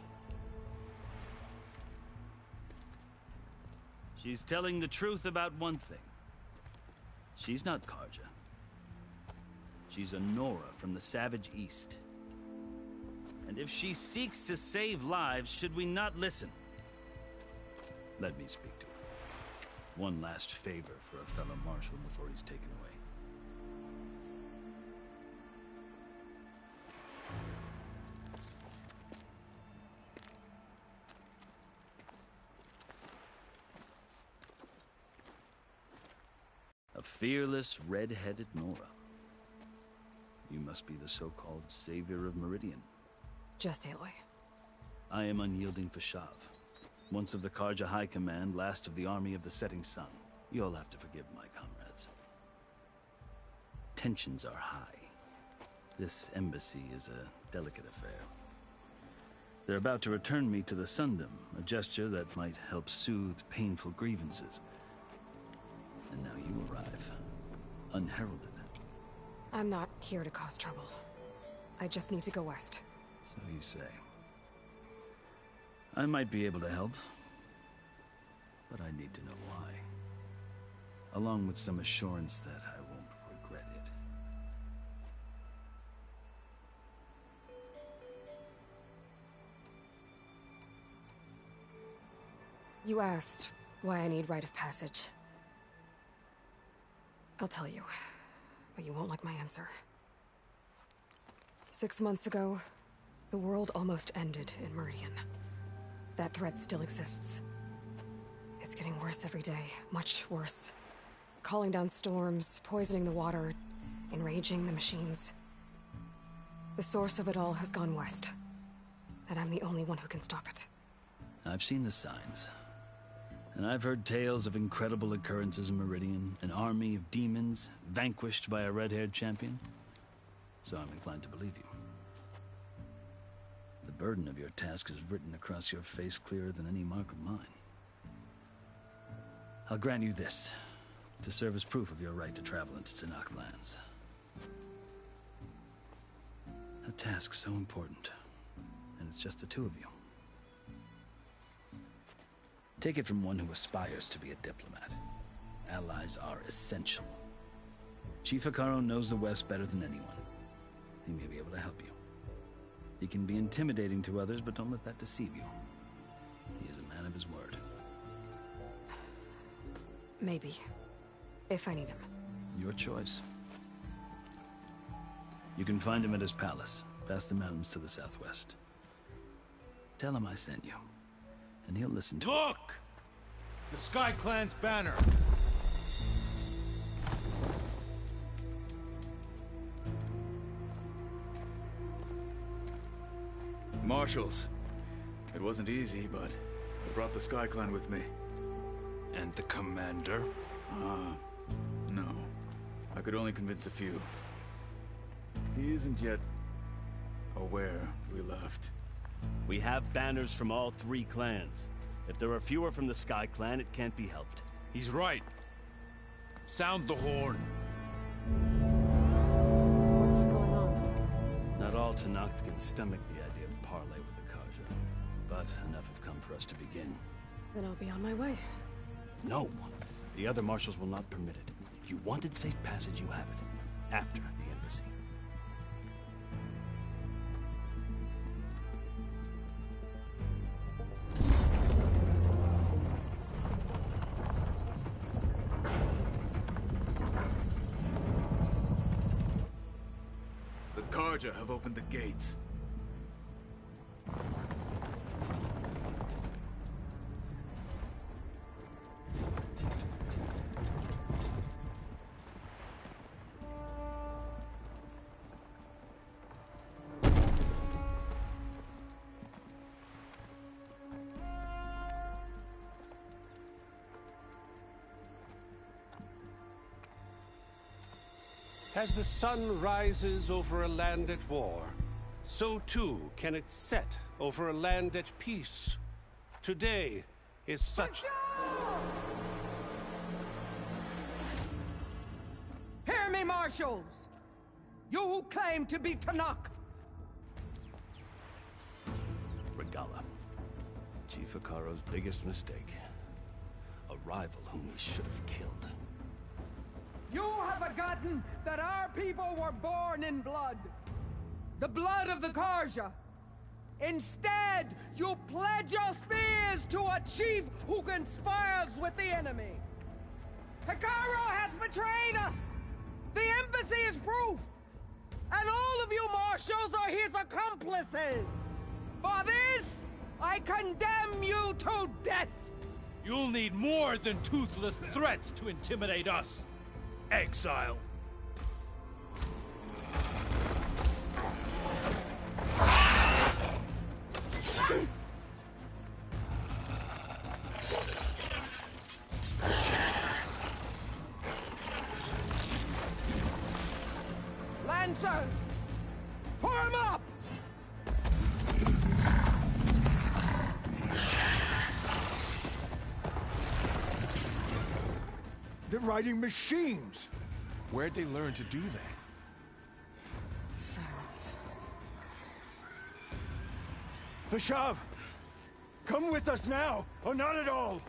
She's telling the truth about one thing. She's not Karja. She's a Nora from the Savage East. And if she seeks to save lives, should we not listen? Let me speak to her. One last favor for a fellow marshal before he's taken away. A fearless, red-headed Nora. You must be the so-called savior of Meridian. Just Aloy. I am unyielding Fashav. Once of the Karja High Command, last of the army of the setting sun. You'll have to forgive my comrades. Tensions are high. This embassy is a delicate affair. They're about to return me to the Sundom, a gesture that might help soothe painful grievances. And now you arrive, unheralded. I'm not here to cause trouble. I just need to go west. So you say. I might be able to help, but I need to know why. Along with some assurance that I won't regret it. You asked why I need rite of passage. I'll tell you, but you won't like my answer. 6 months ago, the world almost ended in Meridian. That threat still exists. It's getting worse every day, much worse. Calling down storms, poisoning the water, enraging the machines. The source of it all has gone west, and I'm the only one who can stop it. I've seen the signs, And I've heard tales of incredible occurrences in Meridian, an army of demons vanquished by a red-haired champion. So I'm inclined to believe you. The burden of your task is written across your face clearer than any mark of mine. I'll grant you this, to serve as proof of your right to travel into Tanakh lands. A task so important, and it's just the two of you. Take it from one who aspires to be a diplomat. Allies are essential. Chief Hekarro knows the West better than anyone. He may be able to help you. He can be intimidating to others, but don't let that deceive you. He is a man of his word. Maybe. If I need him. Your choice. You can find him at his palace, past the mountains to the southwest. Tell him I sent you, and he'll listen to Look! The Sky Clan's banner! Marshals. It wasn't easy, but I brought the Sky Clan with me. And the commander? No. I could only convince a few. He isn't yet aware we left. We have banners from all three clans. If there are fewer from the Sky Clan, it can't be helped. He's right. Sound the horn. What's going on? Not all Tanakh can stomach the idea of parley with the Karja, but enough have come for us to begin. Then I'll be on my way. No! The other marshals will not permit it. You wanted safe passage, you have it. After the embassy. The Karja have opened the gates. As the sun rises over a land at war, so too can it set over a land at peace. Today is such... Hear me, marshals! You who claim to be Tanakh! Regala. Chief Hekarro's biggest mistake. A rival whom he should have killed. You have forgotten that our people were born in blood. The blood of the Karja. Instead, you pledge your spears to a chief who conspires with the enemy. Hekarro has betrayed us! The embassy is proof! And all of you marshals are his accomplices! For this, I condemn you to death! You'll need more than toothless threats to intimidate us! Exile! Lancers! Form up! They're riding machines! Where'd they learn to do that? Silence. Vashav! Come with us now, or not at all!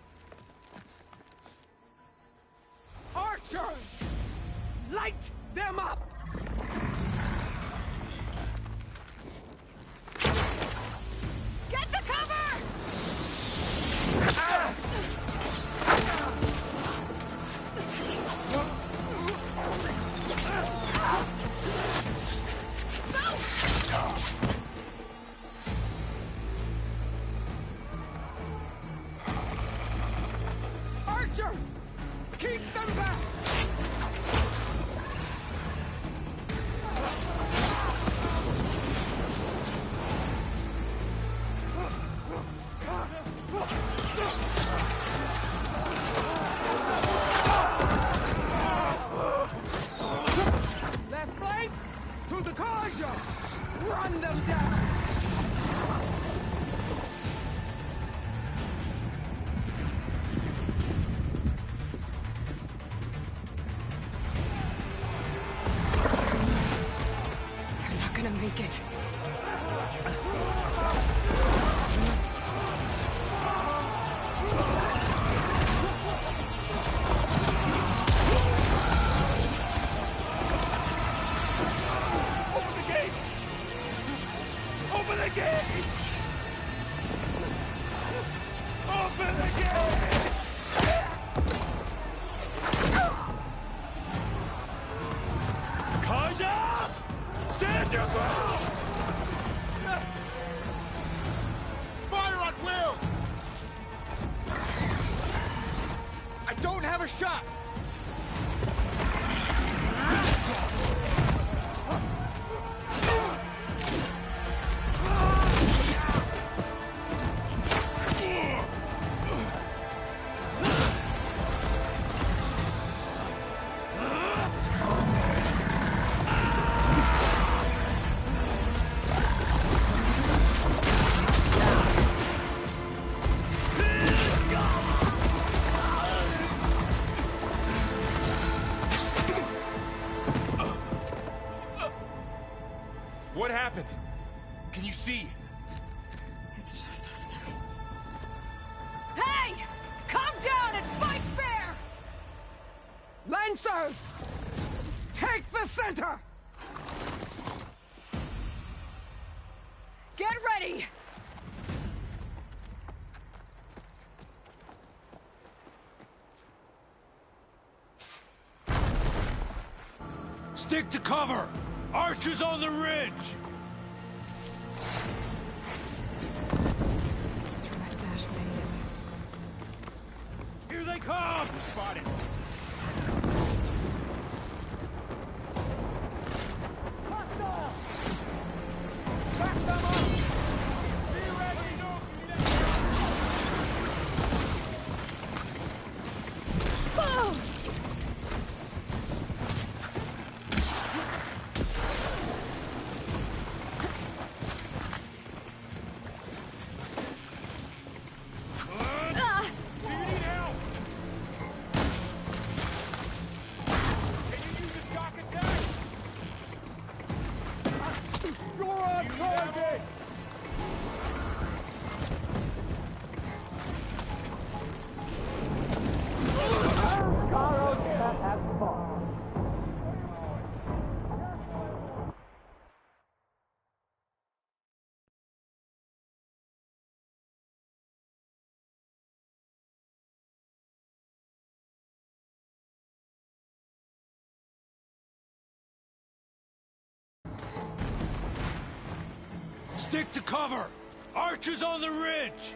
Archers! Light them up! Get to cover! Ah! Archers! Keep them back! make it. Open the gates! Open the gates! Open the gates! Kaja! Stand your ground! Fire at will! I don't have a shot! What happened? Can you see? It's just us now. Hey! Calm down and fight fair! Lancers! Take the center! Get ready! Stick to cover! Archers on the ridge! That's where my stash money is. Here they come! Spotted! Back them up! Be ready! Oh! Stick to cover! Archers on the ridge!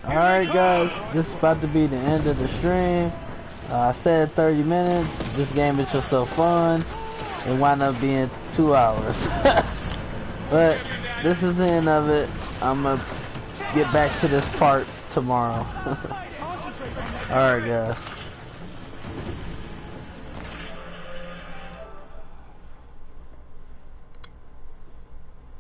Alright guys, this is about to be the end of the stream. I said 30 minutes. This game is just so fun. It wound up being 2 hours. But this is the end of it. I'm gonna get back to this part tomorrow. Alright guys.